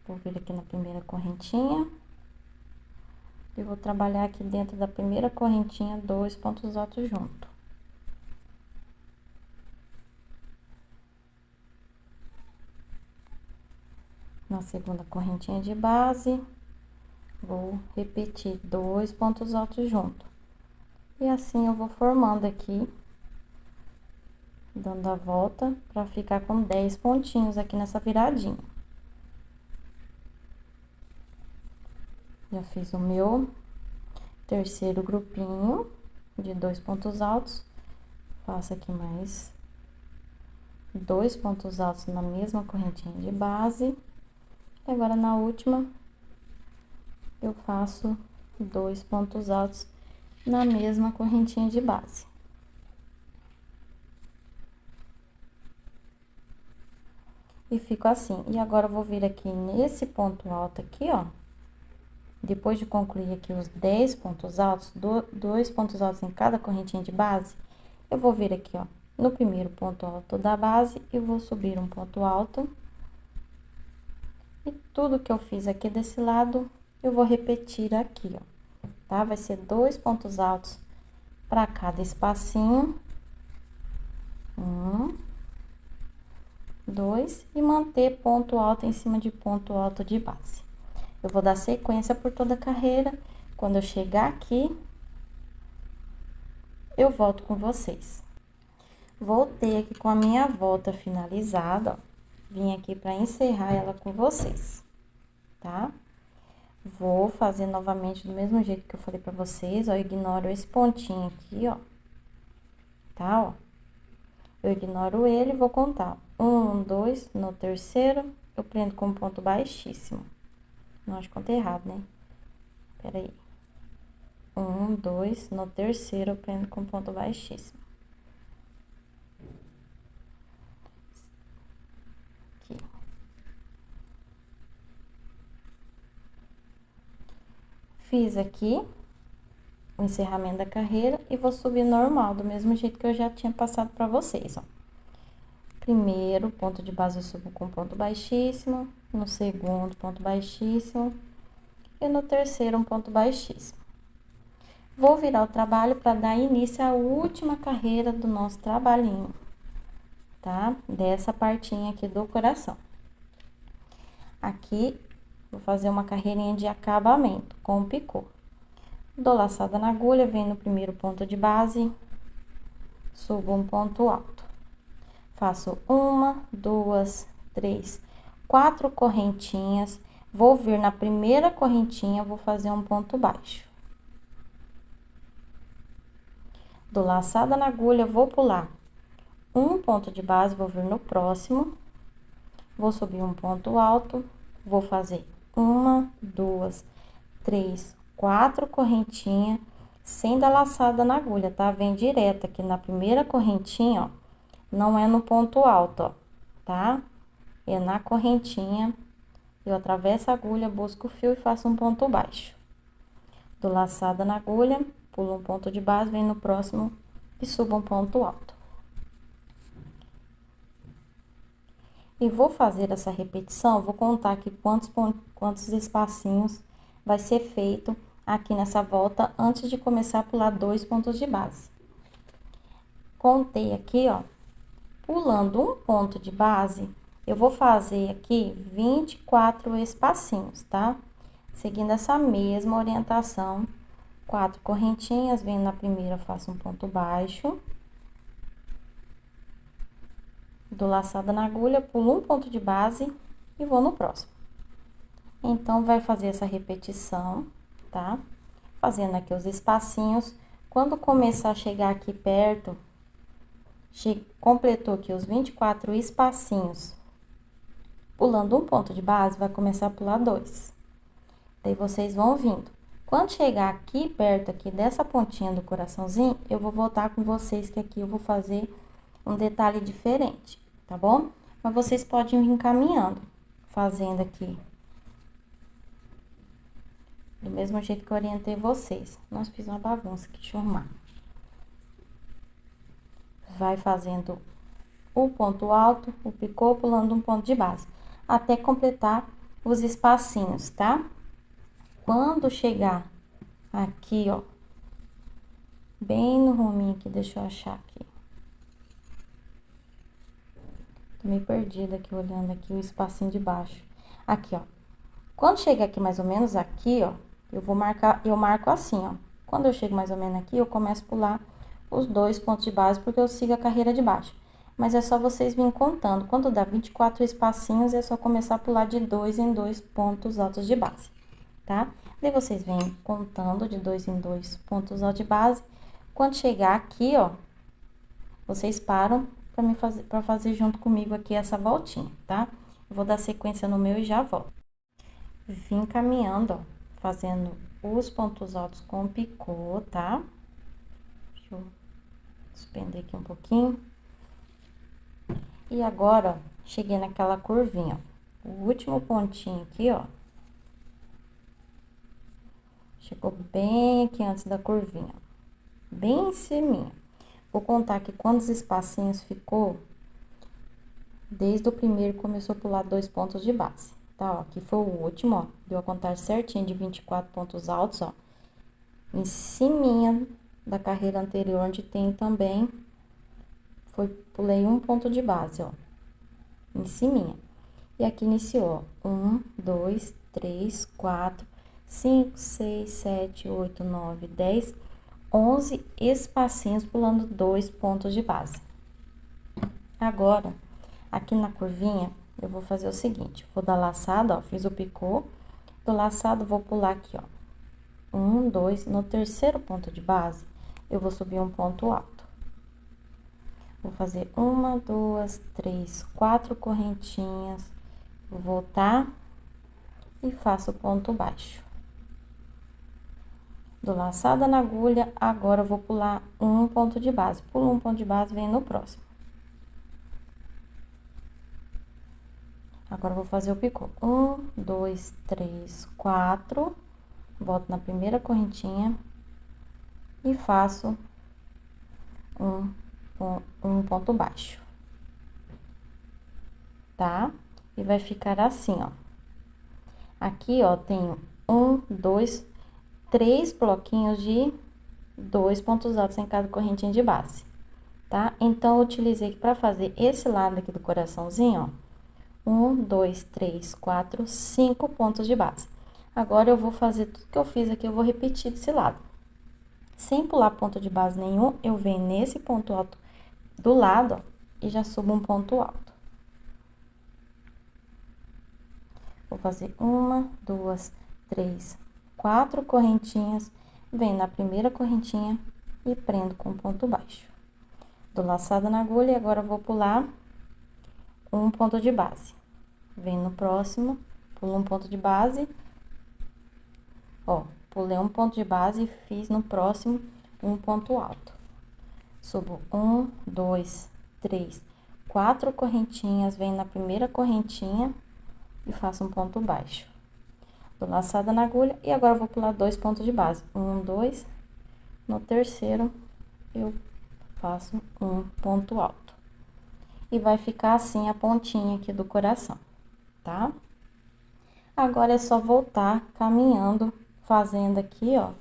Speaker 1: Vou vir aqui na primeira correntinha. E vou trabalhar aqui dentro da primeira correntinha 2 pontos altos junto. Na segunda correntinha de base, vou repetir 2 pontos altos junto. E assim eu vou formando aqui, dando a volta, pra ficar com 10 pontinhos aqui nessa viradinha. Já fiz o meu terceiro grupinho de 2 pontos altos, faço aqui mais 2 pontos altos na mesma correntinha de base. E agora, na última, eu faço 2 pontos altos na mesma correntinha de base. E fico assim. E agora, eu vou vir aqui nesse ponto alto aqui, ó. Depois de concluir aqui os 10 pontos altos, 2 pontos altos em cada correntinha de base, eu vou vir aqui, ó, no primeiro ponto alto da base e vou subir um ponto alto. E tudo que eu fiz aqui desse lado, eu vou repetir aqui, ó, tá? Vai ser 2 pontos altos para cada espacinho. 1, 2, e manter ponto alto em cima de ponto alto de base. Eu vou dar sequência por toda a carreira. Quando eu chegar aqui, eu volto com vocês. Voltei aqui com a minha volta finalizada, ó. Vim aqui pra encerrar ela com vocês, tá? Vou fazer novamente do mesmo jeito que eu falei pra vocês, ó. Eu ignoro esse pontinho aqui, ó. Tá, ó. Eu ignoro ele e vou contar. 1, 2, no terceiro, eu prendo com ponto baixíssimo. Não, acho que contei errado, né? Pera aí. 1, 2, no terceiro, eu prendo com ponto baixíssimo. Aqui. Fiz aqui o encerramento da carreira e vou subir normal, do mesmo jeito que eu já tinha passado pra vocês, ó. Primeiro ponto de base eu subo com ponto baixíssimo, no segundo ponto baixíssimo e no terceiro um ponto baixíssimo. Vou virar o trabalho para dar início à última carreira do nosso trabalhinho, tá? Dessa partinha aqui do coração. Aqui, vou fazer uma carreirinha de acabamento com o picô. Dou laçada na agulha, venho no primeiro ponto de base, subo um ponto alto. Faço 1, 2, 3, 4 correntinhas. Vou vir na primeira correntinha, vou fazer um ponto baixo. Dou laçada na agulha, vou pular um ponto de base, vou vir no próximo. Vou subir um ponto alto, vou fazer 1, 2, 3, 4 correntinhas, sem dar laçada na agulha, tá? Vem direto aqui na primeira correntinha, ó. Não é no ponto alto, ó, tá? É na correntinha, eu atravesso a agulha, busco o fio e faço um ponto baixo. Dou laçada na agulha, pulo um ponto de base, venho no próximo e subo um ponto alto. E vou fazer essa repetição, vou contar aqui quantos espacinhos vai ser feito aqui nessa volta antes de começar a pular 2 pontos de base. Contei aqui, ó. Pulando um ponto de base, eu vou fazer aqui 24 espacinhos, tá? Seguindo essa mesma orientação, 4 correntinhas, venho na primeira, faço um ponto baixo. Dou laçada na agulha, pulo um ponto de base e vou no próximo. Então, vai fazer essa repetição, tá? Fazendo aqui os espacinhos. Quando começar a chegar aqui perto, completou aqui os 24 espacinhos, pulando um ponto de base, vai começar a pular 2. Daí, vocês vão vindo. Quando chegar aqui perto aqui dessa pontinha do coraçãozinho, eu vou voltar com vocês que aqui eu vou fazer um detalhe diferente, tá bom? Mas vocês podem ir caminhando, fazendo aqui do mesmo jeito que eu orientei vocês. Nossa, fiz uma bagunça aqui, deixa eu arrumar. Vai fazendo o ponto alto, o picô, pulando um ponto de base, até completar os espacinhos, tá? Quando chegar aqui, ó, bem no ruminho aqui, deixa eu achar aqui. Tô meio perdida aqui, olhando aqui o espacinho de baixo. Aqui, ó. Quando chegar aqui mais ou menos aqui, ó, eu marco assim, ó. Quando eu chego mais ou menos aqui, eu começo a pular os 2 pontos de base, porque eu sigo a carreira de baixo. Mas é só vocês virem contando. Quando dá 24 espacinhos, é só começar a pular de 2 em 2 pontos altos de base, tá? Daí vocês vêm contando de 2 em 2 pontos altos de base. Quando chegar aqui, ó, vocês param pra fazer junto comigo aqui essa voltinha, tá? Eu vou dar sequência no meu e já volto. Vim caminhando, ó, fazendo os pontos altos com picô, tá? Deixa eu suspender aqui um pouquinho. E agora, ó, cheguei naquela curvinha, ó. O último pontinho aqui, ó. Chegou bem aqui antes da curvinha, bem em cima. Vou contar aqui quantos espacinhos ficou. Desde o primeiro começou a pular 2 pontos de base, tá? Ó, aqui foi o último, ó. Deu a contar certinho de 24 pontos altos, ó. Em ciminha da carreira anterior, onde tem também, pulei 1 ponto de base, ó. Em ciminha. E aqui iniciou, ó. 1, 2, 3, 4, 5, 6, 7, 8, 9, 10, 11 espacinhos pulando 2 pontos de base. Agora, aqui na curvinha, eu vou fazer o seguinte, vou dar laçada, ó, fiz o picô, do laçado, vou pular aqui, ó, 1, 2, no terceiro ponto de base, eu vou subir um ponto alto. Vou fazer 1, 2, 3, 4 correntinhas, vou voltar e faço ponto baixo. Dou laçada na agulha, agora eu vou pular um ponto de base, pulo um ponto de base, vem no próximo. Agora, eu vou fazer o picô. 1, 2, 3, 4. Volto na primeira correntinha. E faço um ponto baixo. Tá? E vai ficar assim, ó. Aqui, ó, tenho 1, 2, 3 bloquinhos de 2 pontos altos em cada correntinha de base. Tá? Então, eu utilizei aqui pra fazer esse lado aqui do coraçãozinho, ó. 1, 2, 3, 4, 5 pontos de base. Agora, eu vou fazer tudo que eu fiz aqui, eu vou repetir desse lado. Sem pular ponto de base nenhum, eu venho nesse ponto alto do lado, ó, e já subo um ponto alto. Vou fazer 1, 2, 3, 4 correntinhas, venho na primeira correntinha e prendo com ponto baixo. Dou laçada na agulha e agora eu vou pular um ponto de base. Venho no próximo, pulo um ponto de base. Ó, pulei um ponto de base e fiz no próximo um ponto alto. Subo 1, 2, 3, 4 correntinhas, venho na primeira correntinha e faço um ponto baixo. Dou laçada na agulha e agora eu vou pular 2 pontos de base. 1, 2, no terceiro eu faço um ponto alto. E vai ficar assim a pontinha aqui do coração, tá? Agora, é só voltar caminhando, fazendo aqui, ó.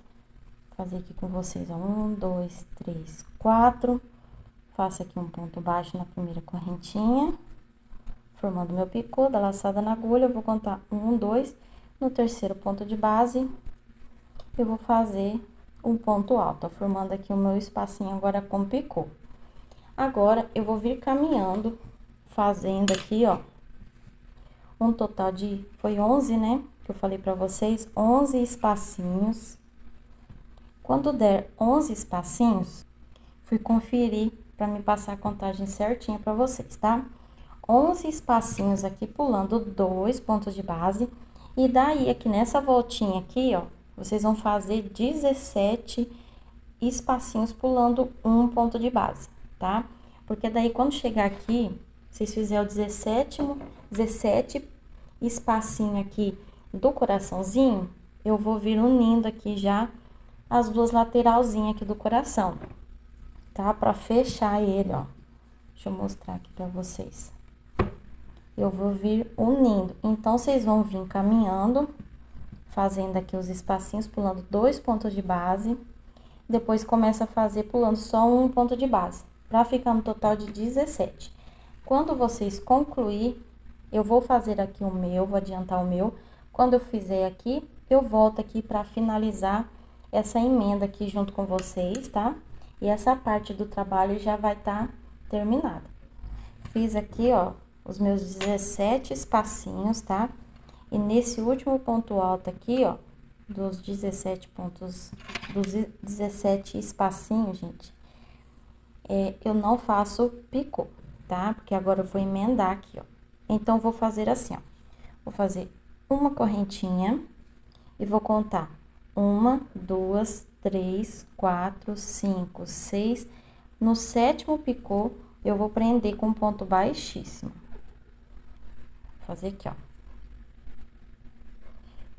Speaker 1: Fazer aqui com vocês, ó. 1, 2, 3, 4. Faço aqui um ponto baixo na primeira correntinha, formando meu picô, da laçada na agulha. Eu vou contar 1, 2. No terceiro ponto de base, eu vou fazer um ponto alto, ó, formando aqui o meu espacinho agora com picô. Agora, eu vou vir caminhando, fazendo aqui, ó, um total de, foi 11, né? Que eu falei pra vocês, 11 espacinhos. Quando der 11 espacinhos, fui conferir pra me passar a contagem certinha pra vocês, tá? 11 espacinhos aqui, pulando 2 pontos de base. E daí, aqui nessa voltinha aqui, ó, vocês vão fazer 17 espacinhos pulando um ponto de base, tá? Porque daí, quando chegar aqui, vocês fizerem o 17 espacinho aqui do coraçãozinho, eu vou vir unindo aqui já as duas lateralzinhas aqui do coração, tá? Pra fechar ele, ó. Deixa eu mostrar aqui pra vocês. Eu vou vir unindo. Então, vocês vão vir caminhando, fazendo aqui os espacinhos, pulando 2 pontos de base. Depois, começa a fazer pulando só um ponto de base, pra ficar no total de 17. Quando vocês concluir, eu vou fazer aqui o meu, vou adiantar o meu. Quando eu fizer aqui, eu volto aqui pra finalizar essa emenda aqui junto com vocês, tá? E essa parte do trabalho já vai estar terminada. Fiz aqui, ó, os meus 17 espacinhos, tá? E nesse último ponto alto aqui, ó, dos 17 pontos, dos 17 espacinhos, gente, eu não faço picô, tá? Porque agora eu vou emendar aqui, ó. Então, vou fazer assim, ó. Vou fazer uma correntinha e vou contar 1, 2, 3, 4, 5, 6. No 7º picô, eu vou prender com ponto baixíssimo. Vou fazer aqui, ó.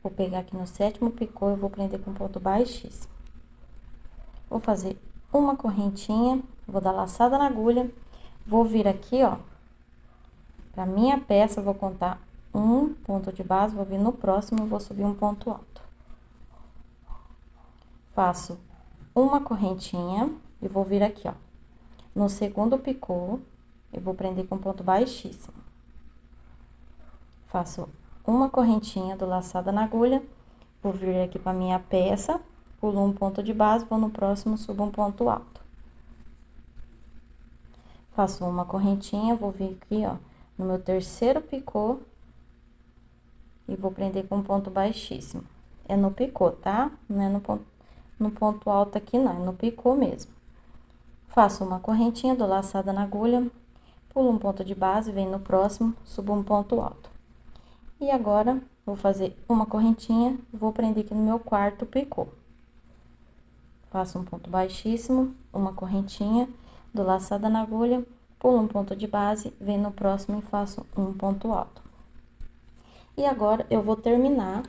Speaker 1: Vou pegar aqui no 7º picô, eu vou prender com ponto baixíssimo. Vou fazer uma correntinha, vou dar laçada na agulha, vou vir aqui, ó, pra minha peça, vou contar um ponto de base, vou vir no próximo, vou subir um ponto alto. Faço uma correntinha e vou vir aqui, ó. No 2º picô, eu vou prender com ponto baixíssimo. Faço uma correntinha, dou laçada na agulha, vou vir aqui pra minha peça, pulo um ponto de base, vou no próximo, subo um ponto alto. Faço uma correntinha, vou vir aqui, ó, no meu 3º picô e vou prender com ponto baixíssimo. É no picô, tá? Não é no ponto alto aqui, não, é no picô mesmo. Faço uma correntinha, dou laçada na agulha, pulo um ponto de base, venho no próximo, subo um ponto alto. E agora, vou fazer uma correntinha, vou prender aqui no meu 4º picô. Faço um ponto baixíssimo, uma correntinha, dou laçada na agulha, pulo um ponto de base, venho no próximo e faço um ponto alto. E agora, eu vou terminar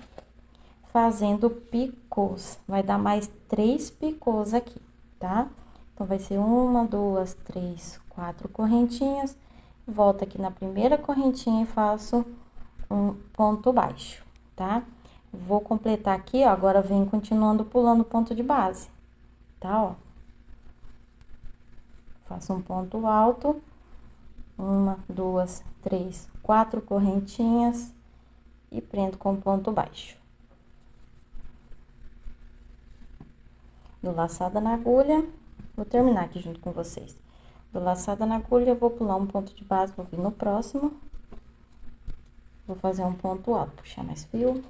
Speaker 1: fazendo picôs. Vai dar mais 3 picôs aqui, tá? Então, vai ser 1, 2, 3, 4 correntinhas. Volto aqui na primeira correntinha e faço um ponto baixo, tá? Vou completar aqui, ó, agora venho continuando pulando ponto de base, tá, ó. Faço um ponto alto, 1, 2, 3, 4 correntinhas e prendo com ponto baixo. Dou laçada na agulha, vou terminar aqui junto com vocês. Dou laçada na agulha, vou pular um ponto de base, vou vir no próximo. Vou fazer um ponto alto, puxar mais fio.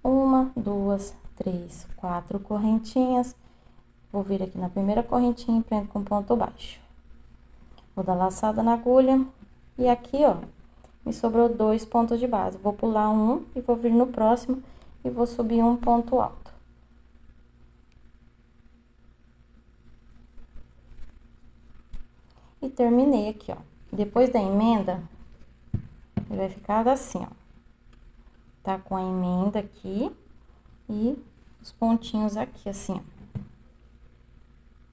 Speaker 1: 1, 2, 3, 4 correntinhas. Vou vir aqui na primeira correntinha e prendo com ponto baixo. Vou dar laçada na agulha. E aqui, ó, me sobrou 2 pontos de base. Vou pular um e vou vir no próximo e vou subir um ponto alto. E terminei aqui, ó. Depois da emenda, ele vai ficar assim, ó. Tá com a emenda aqui e os pontinhos aqui, assim, ó.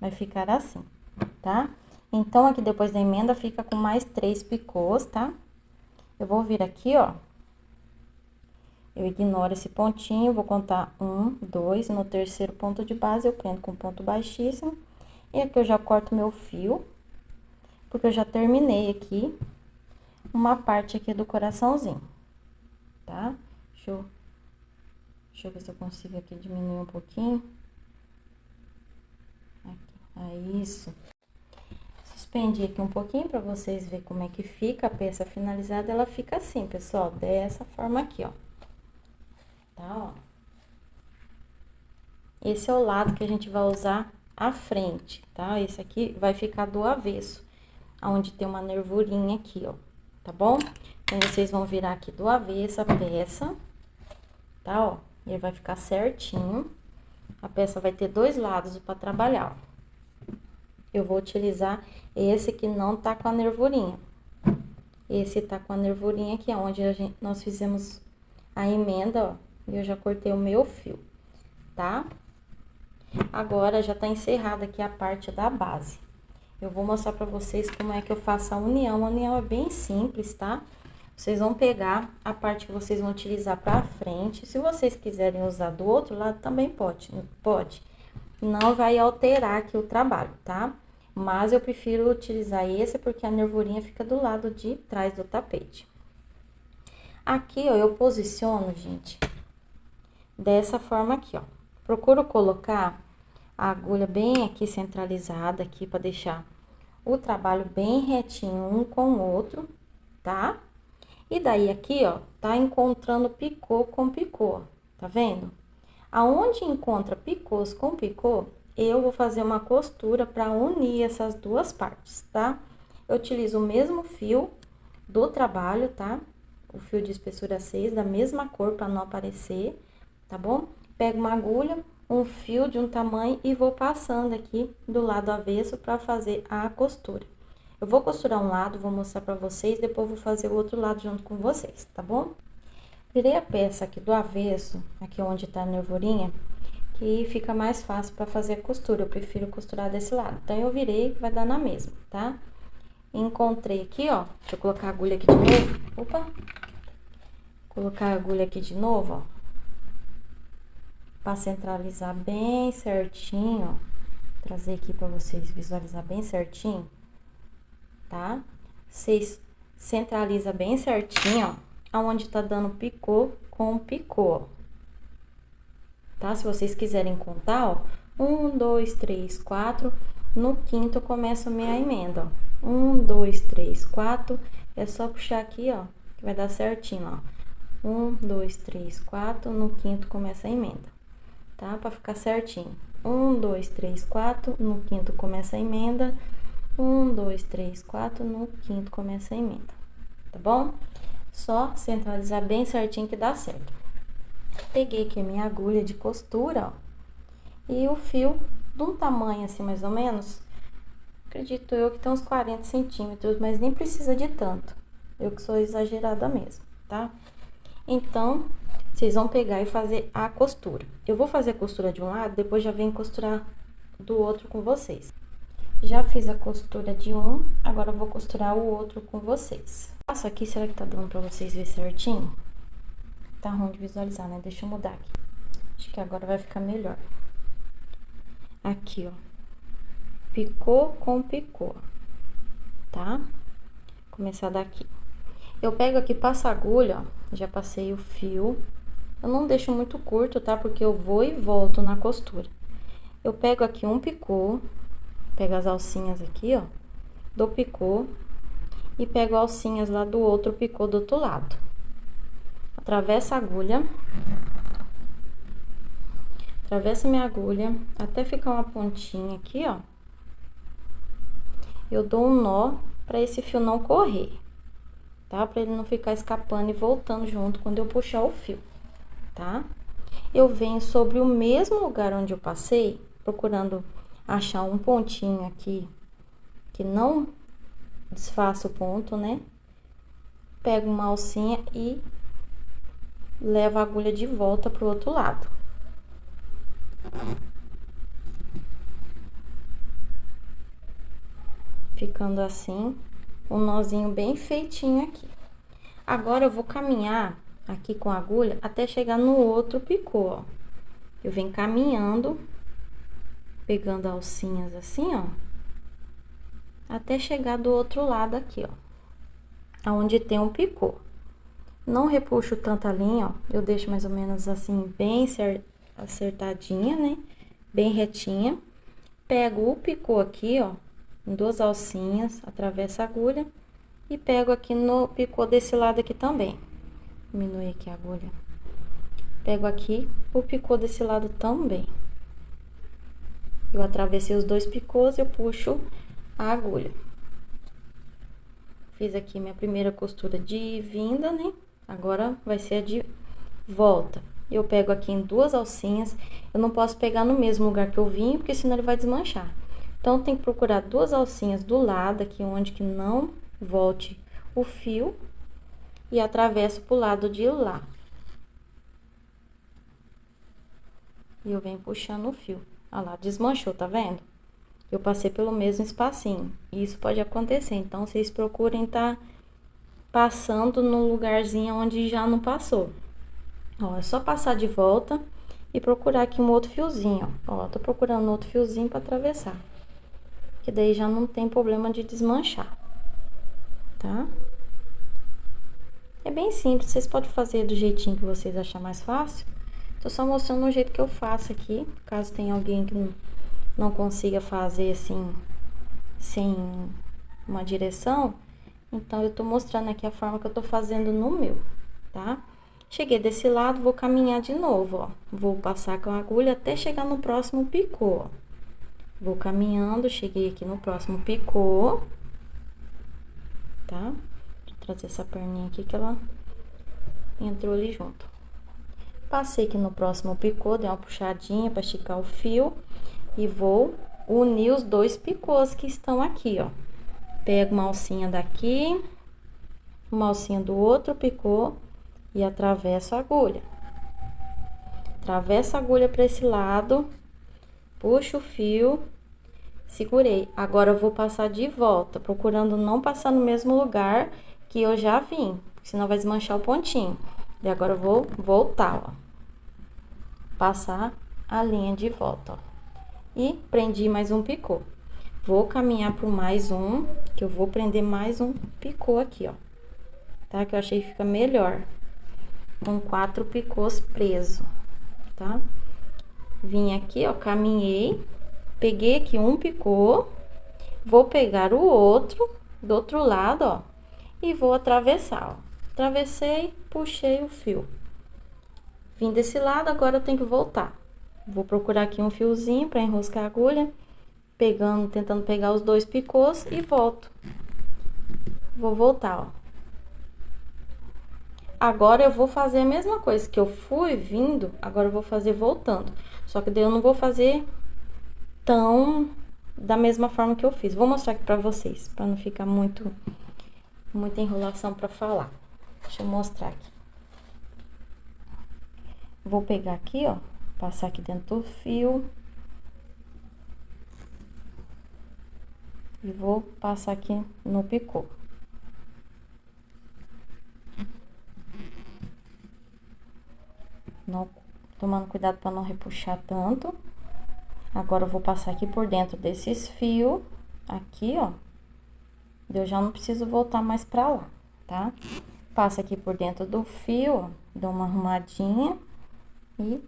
Speaker 1: Vai ficar assim, tá? Então, aqui depois da emenda, fica com mais 3 picôs, tá? Eu vou vir aqui, ó. Eu ignoro esse pontinho, vou contar 1, 2, no 3º ponto de base, eu prendo com ponto baixíssimo. E aqui eu já corto meu fio, porque eu já terminei aqui uma parte aqui do coraçãozinho, tá? Deixa eu ver se eu consigo aqui diminuir um pouquinho. Aqui, aí, isso. Suspendi aqui um pouquinho pra vocês verem como é que fica a peça finalizada. Ela fica assim, pessoal, dessa forma aqui, ó. Tá, ó. Esse é o lado que a gente vai usar a frente, tá? Esse aqui vai ficar do avesso, onde tem uma nervurinha aqui, ó, tá bom? Então, vocês vão virar aqui do avesso a peça, tá, ó? E ele vai ficar certinho. A peça vai ter 2 lados pra trabalhar, ó. Eu vou utilizar esse que não tá com a nervurinha. Esse tá com a nervurinha aqui, é onde nós fizemos a emenda, ó. E eu já cortei o meu fio, tá? Agora, já tá encerrada aqui a parte da base. Eu vou mostrar pra vocês como é que eu faço a união. A união é bem simples, tá? Vocês vão pegar a parte que vocês vão utilizar pra frente. Se vocês quiserem usar do outro lado, também pode. Não vai alterar aqui o trabalho, tá? Mas eu prefiro utilizar esse porque a nervurinha fica do lado de trás do tapete. Aqui, ó, eu posiciono, gente, dessa forma aqui, ó. Procuro colocar a agulha bem aqui centralizada aqui pra deixar o trabalho bem retinho um com o outro, tá? E daí aqui, ó, tá encontrando picô com picô. tá vendo? Aonde encontra picôs com picô, eu vou fazer uma costura para unir essas duas partes, tá? Eu utilizo o mesmo fio do trabalho, tá? O fio de espessura 6, da mesma cor, para não aparecer, tá bom? Pego uma agulha, um fio de um tamanho e vou passando aqui do lado avesso para fazer a costura. Eu vou costurar um lado, vou mostrar para vocês, depois vou fazer o outro lado junto com vocês, tá bom? Virei a peça aqui do avesso, aqui onde tá a nervurinha, que fica mais fácil para fazer a costura. Eu prefiro costurar desse lado. Então, eu virei, vai dar na mesma, tá? Encontrei aqui, ó. Deixa eu colocar a agulha aqui de novo. Opa! Colocar a agulha aqui de novo, ó. Pra centralizar bem certinho, ó. Trazer aqui pra vocês visualizar bem certinho, tá? Vocês centralizam bem certinho, ó. Aonde tá dando picô com picô, ó. Tá? Se vocês quiserem contar, ó, 1, 2, 3, 4, no quinto eu começo a minha emenda, ó. 1, 2, 3, 4, é só puxar aqui, ó, que vai dar certinho, ó. 1, 2, 3, 4, no quinto começa a emenda, tá? Pra ficar certinho. 1, 2, 3, 4, no quinto começa a emenda. 1, 2, 3, 4, no quinto começa a emenda, tá bom? Só centralizar bem certinho que dá certo. Peguei aqui a minha agulha de costura, ó, e o fio de um tamanho assim, mais ou menos, acredito eu que tem uns 40 centímetros, mas nem precisa de tanto. Eu que sou exagerada mesmo, tá? Então, vocês vão pegar e fazer a costura. Eu vou fazer a costura de um lado, depois já venho costurar do outro com vocês. Já fiz a costura de um, agora eu vou costurar o outro com vocês. Passo aqui, será que tá dando pra vocês ver certinho? Tá ruim de visualizar, né? Deixa eu mudar aqui. Acho que agora vai ficar melhor. Aqui, ó. Picô com picô, tá? Começar daqui. Eu pego aqui, passo a agulha, ó. Já passei o fio. Eu não deixo muito curto, tá? Porque eu vou e volto na costura. Eu pego aqui um picô, pego as alcinhas aqui, ó, do picô, e pego alcinhas lá do outro picô do outro lado. Atravesso a agulha, atravesso minha agulha até ficar uma pontinha aqui, ó. Eu dou um nó para esse fio não correr, tá? Para ele não ficar escapando e voltando junto quando eu puxar o fio, tá? Eu venho sobre o mesmo lugar onde eu passei, procurando achar um pontinho aqui que não desfaça o ponto, né? Pego uma alcinha e levo a agulha de volta pro outro lado. Ficando assim, um nozinho bem feitinho aqui. Agora, eu vou caminhar aqui com a agulha até chegar no outro picô, ó. Eu venho caminhando, pegando alcinhas assim, ó, até chegar do outro lado aqui, ó, aonde tem um picô. Não repuxo tanta linha, ó, eu deixo mais ou menos assim, bem acertadinha, né? Bem retinha. Pego o picô aqui, ó, em duas alcinhas, atravesso a agulha e pego aqui no picô desse lado aqui também. Diminui aqui a agulha. Pego aqui o picô desse lado também. Eu atravessei os dois picôs, eu puxo a agulha. Fiz aqui minha primeira costura de vinda, né? Agora vai ser a de volta. Eu pego aqui em duas alcinhas. Eu não posso pegar no mesmo lugar que eu vim, porque senão ele vai desmanchar. Então, tem que procurar duas alcinhas do lado aqui, onde que não volte o fio. E atravesso pro lado de lá. E eu venho puxando o fio. Olha lá, desmanchou, tá vendo? Eu passei pelo mesmo espacinho. Isso pode acontecer, então, vocês procurem tá passando no lugarzinho onde já não passou. Ó, é só passar de volta e procurar aqui um outro fiozinho, ó. Ó, tô procurando outro fiozinho pra atravessar. Que daí já não tem problema de desmanchar, tá? É bem simples, vocês podem fazer do jeitinho que vocês acharem mais fácil. Tô só mostrando o jeito que eu faço aqui, caso tenha alguém que não consiga fazer assim, sem uma direção. Então, eu tô mostrando aqui a forma que eu tô fazendo no meu, tá? Cheguei desse lado, vou caminhar de novo, ó. Vou passar com a agulha até chegar no próximo picô, ó. Vou caminhando, cheguei aqui no próximo picô, tá? Vou trazer essa perninha aqui que ela entrou ali junto. Passei aqui no próximo picô, dei uma puxadinha pra esticar o fio e vou unir os dois picôs que estão aqui, ó. Pego uma alcinha daqui, uma alcinha do outro picô e atravesso a agulha. Atravesso a agulha para esse lado, puxo o fio, segurei. Agora eu vou passar de volta, procurando não passar no mesmo lugar que eu já vim, senão vai desmanchar o pontinho. E agora eu vou voltar, ó. Passar a linha de volta, ó. E prendi mais um picô. Vou caminhar por mais um, que eu vou prender mais um picô aqui, ó. Tá? Que eu achei que fica melhor. Com 4 picôs preso, tá? Vim aqui, ó, caminhei, peguei aqui um picô, vou pegar o outro do outro lado, ó, e vou atravessar, ó. Atravessei, puxei o fio. Vim desse lado, agora eu tenho que voltar. Vou procurar aqui um fiozinho para enroscar a agulha, pegando, tentando pegar os dois picôs e volto. Vou voltar, ó. Agora eu vou fazer a mesma coisa que eu fui vindo, agora eu vou fazer voltando. Só que daí eu não vou fazer tão da mesma forma que eu fiz. Vou mostrar aqui pra vocês, pra não ficar muita enrolação pra falar. Deixa eu mostrar aqui. Vou pegar aqui, ó, passar aqui dentro do fio. E vou passar aqui no picô. Não, tomando cuidado para não repuxar tanto. Agora, eu vou passar aqui por dentro desses fios, aqui, ó. Eu já não preciso voltar mais pra lá, tá? Passo aqui por dentro do fio, ó, dou uma arrumadinha e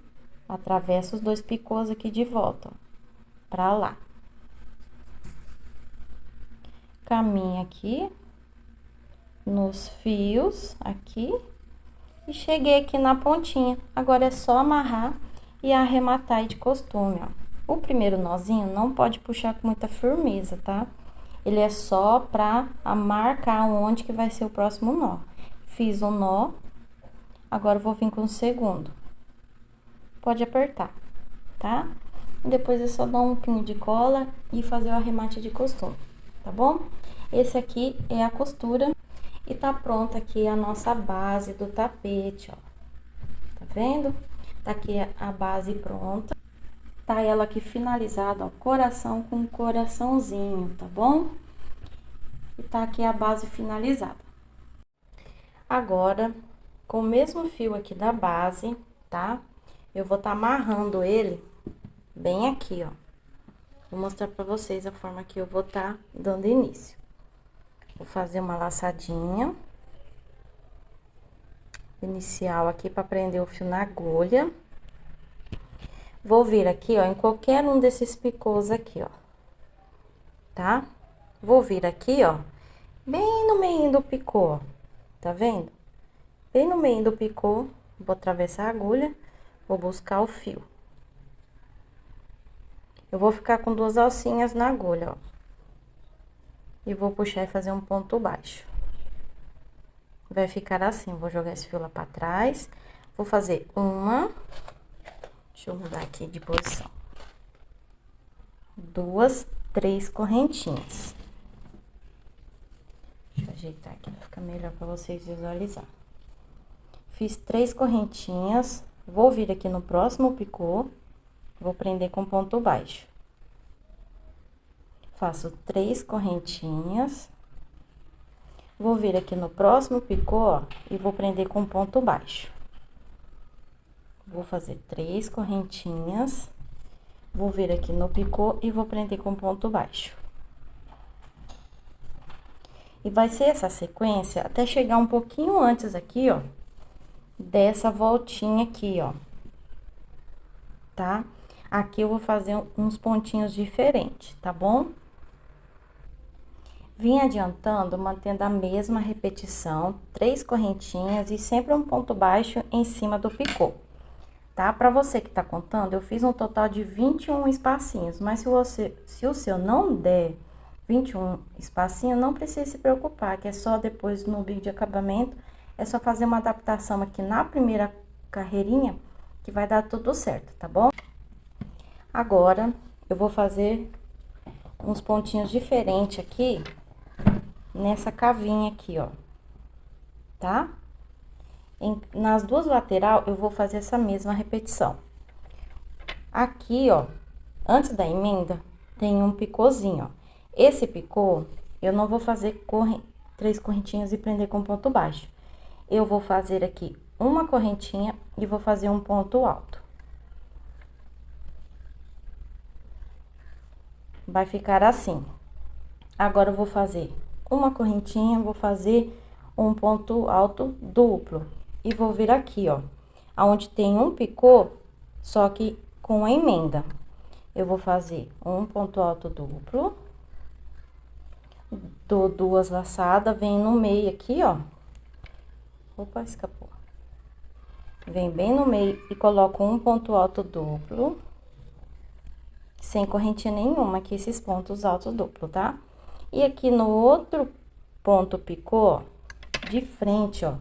Speaker 1: atravesso os dois picôs aqui de volta, ó, pra lá. Caminho aqui nos fios, aqui. E cheguei aqui na pontinha. Agora é só amarrar e arrematar aí de costume, ó. O primeiro nozinho não pode puxar com muita firmeza, tá? Ele é só pra marcar onde que vai ser o próximo nó. Fiz um nó, agora eu vou vir com o segundo. Pode apertar, tá? Depois é só dar um pinho de cola e fazer o arremate de costume, tá bom? Esse aqui é a costura. E tá pronta aqui a nossa base do tapete, ó. Tá vendo? Tá aqui a base pronta. Tá ela aqui finalizada, ó, coração com coraçãozinho, tá bom? E tá aqui a base finalizada. Agora, com o mesmo fio aqui da base, tá? Eu vou tá amarrando ele bem aqui, ó. Vou mostrar pra vocês a forma que eu vou tá dando início. Vou fazer uma laçadinha inicial aqui para prender o fio na agulha. Vou vir aqui, ó, em qualquer um desses picôs aqui, ó, tá? Vou vir aqui, ó, bem no meio do picô, ó, tá vendo? Bem no meio do picô, vou atravessar a agulha, vou buscar o fio. Eu vou ficar com 2 alcinhas na agulha, ó. E vou puxar e fazer um ponto baixo. Vai ficar assim, vou jogar esse fio lá pra trás. Vou fazer uma... Deixa eu mudar aqui de posição. 2, 3 correntinhas. Deixa eu ajeitar aqui pra ficar melhor pra vocês visualizarem. Fiz 3 correntinhas. Vou vir aqui no próximo picô. Vou prender com ponto baixo. Faço 3 correntinhas. Vou vir aqui no próximo picô, ó, e vou prender com ponto baixo. Vou fazer 3 correntinhas. Vou vir aqui no picô e vou prender com ponto baixo. E vai ser essa sequência até chegar um pouquinho antes aqui, ó, dessa voltinha aqui, ó. Tá? Aqui eu vou fazer uns pontinhos diferentes, tá bom? Vim adiantando, mantendo a mesma repetição, 3 correntinhas e sempre um ponto baixo em cima do picô, tá? Pra você que tá contando, eu fiz um total de 21 espacinhos, mas se o seu não der 21 espacinhos, não precisa se preocupar, que é só depois no vídeo de acabamento, é só fazer uma adaptação aqui na primeira carreirinha, que vai dar tudo certo, tá bom? Agora, eu vou fazer uns pontinhos diferentes aqui, nessa cavinha aqui, ó, tá? Nas duas lateral, eu vou fazer essa mesma repetição. Aqui, ó, antes da emenda, tem um picôzinho, ó. Esse picô, eu não vou fazer 3 correntinhas e prender com ponto baixo. Eu vou fazer aqui uma correntinha e vou fazer um ponto alto. Vai ficar assim. Agora, eu vou fazer uma correntinha, vou fazer um ponto alto duplo. E vou vir aqui, ó, aonde tem um picô, só que com a emenda. Eu vou fazer um ponto alto duplo. Dou 2 laçadas, vem no meio aqui, ó. Opa, escapou. Vem bem no meio e coloco um ponto alto duplo. Sem correntinha nenhuma, aqui esses pontos altos duplo, tá? E aqui no outro ponto picô, ó, de frente, ó.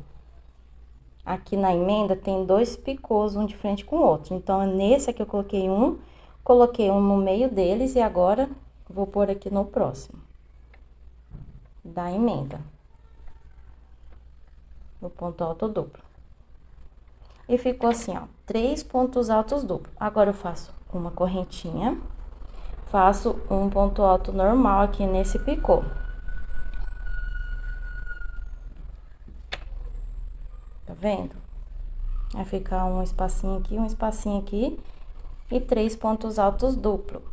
Speaker 1: Aqui na emenda tem 2 picôs, um de frente com o outro. Então, nesse aqui eu coloquei um no meio deles e agora vou pôr aqui no próximo da emenda, no ponto alto duplo. E ficou assim, ó, 3 pontos altos duplos. Agora, eu faço uma correntinha, faço um ponto alto normal aqui nesse picô. Tá vendo? Vai ficar um espacinho aqui e 3 pontos altos duplo,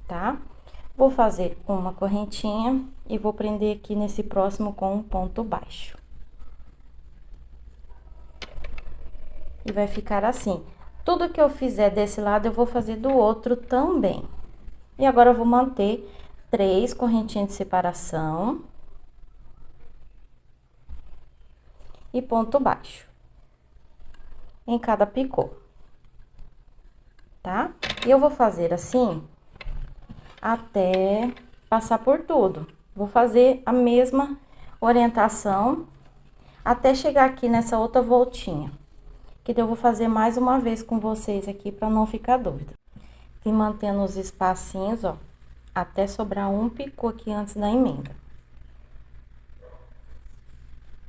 Speaker 1: tá? Vou fazer uma correntinha e vou prender aqui nesse próximo com um ponto baixo. E vai ficar assim. Tudo que eu fizer desse lado, eu vou fazer do outro também. E agora, eu vou manter 3 correntinhas de separação. E ponto baixo. Em cada picô. Tá? E eu vou fazer assim, até passar por tudo. Vou fazer a mesma orientação, até chegar aqui nessa outra voltinha. Que eu vou fazer mais uma vez com vocês aqui, pra não ficar dúvida. E mantendo os espacinhos, ó, até sobrar um picô aqui antes da emenda.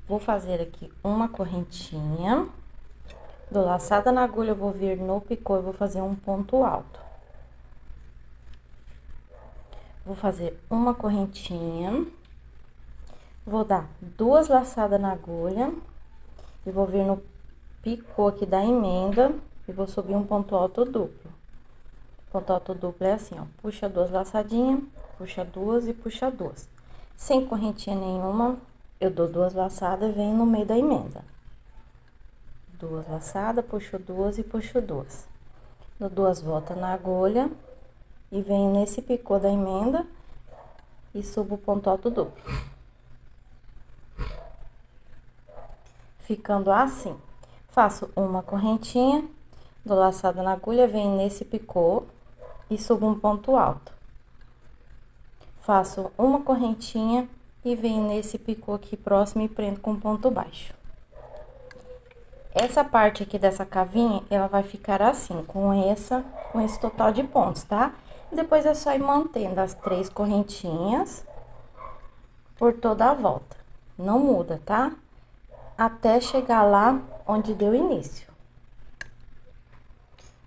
Speaker 1: Vou fazer aqui uma correntinha. Dou laçada na agulha, eu vou vir no picô e vou fazer um ponto alto. Vou fazer uma correntinha. Vou dar 2 laçadas na agulha. E vou vir no picô aqui da emenda e vou subir um ponto alto duplo. Ponto alto duplo é assim, ó, puxa 2 laçadinhas, puxa 2 e puxa 2. Sem correntinha nenhuma, eu dou 2 laçadas e venho no meio da emenda. 2 laçadas, puxo 2 e puxo 2. Dou 2 voltas na agulha e venho nesse picô da emenda e subo o ponto alto duplo. Ficando assim. Faço uma correntinha, dou laçada na agulha, venho nesse picô e subo um ponto alto. Faço uma correntinha e venho nesse picô aqui próximo e prendo com ponto baixo. Essa parte aqui dessa cavinha, ela vai ficar assim, com esse total de pontos, tá? Depois é só ir mantendo as 3 correntinhas por toda a volta. Não muda, tá? Até chegar lá onde deu início.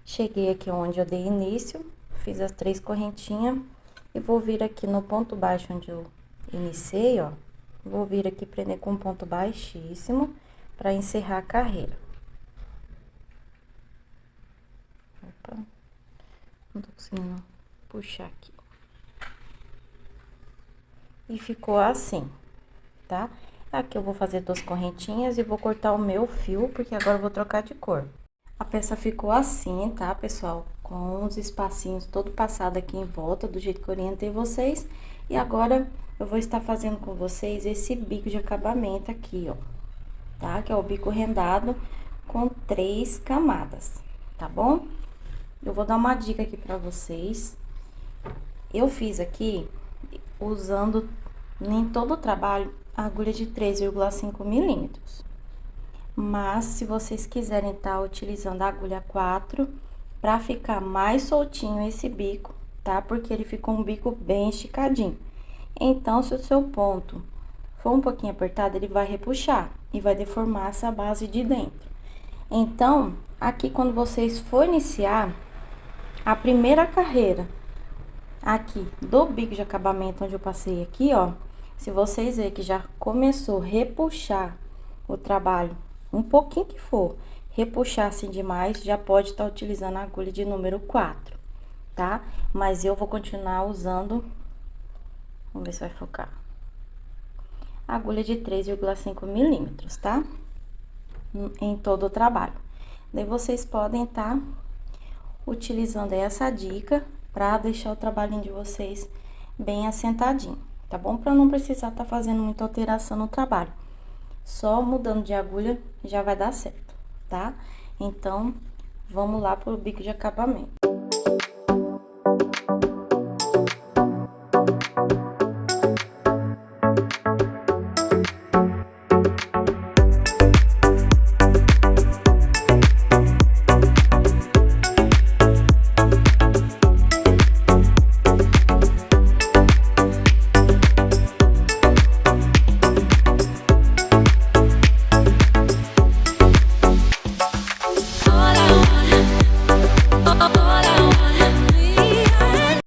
Speaker 1: Cheguei aqui onde eu dei início, fiz as 3 correntinhas e vou vir aqui no ponto baixo onde eu iniciei, ó. Vou vir aqui prender com um ponto baixíssimo para encerrar a carreira. Opa, não tô conseguindo puxar aqui. E ficou assim, tá? Aqui eu vou fazer 2 correntinhas e vou cortar o meu fio, porque agora eu vou trocar de cor. A peça ficou assim, tá, pessoal? com os espacinhos todo passado aqui em volta, do jeito que eu orientei vocês. E agora, eu vou estar fazendo com vocês esse bico de acabamento aqui, ó, tá? Que é o bico rendado com 3 camadas, tá bom? Eu vou dar uma dica aqui pra vocês. Eu fiz aqui usando em todo o trabalho a agulha de 3,5 milímetros. Mas, se vocês quiserem estar utilizando a agulha 4, pra ficar mais soltinho esse bico, tá? Porque ele ficou um bico bem esticadinho. Então, se o seu ponto for um pouquinho apertado, ele vai repuxar e vai deformar essa base de dentro. Então, aqui quando vocês for iniciar a primeira carreira aqui do bico de acabamento, onde eu passei aqui, ó, se vocês verem que já começou a repuxar o trabalho, um pouquinho que for, repuxar assim demais, já pode estar utilizando a agulha de número 4, tá? Mas eu vou continuar usando, vamos ver se vai focar, a agulha de 3,5 milímetros, tá? Em todo o trabalho. Daí, vocês podem estar utilizando essa dica pra deixar o trabalhinho de vocês bem assentadinho, tá bom? Pra não precisar estar fazendo muita alteração no trabalho. Só mudando de agulha já vai dar certo, tá? Então, vamos lá pro bico de acabamento.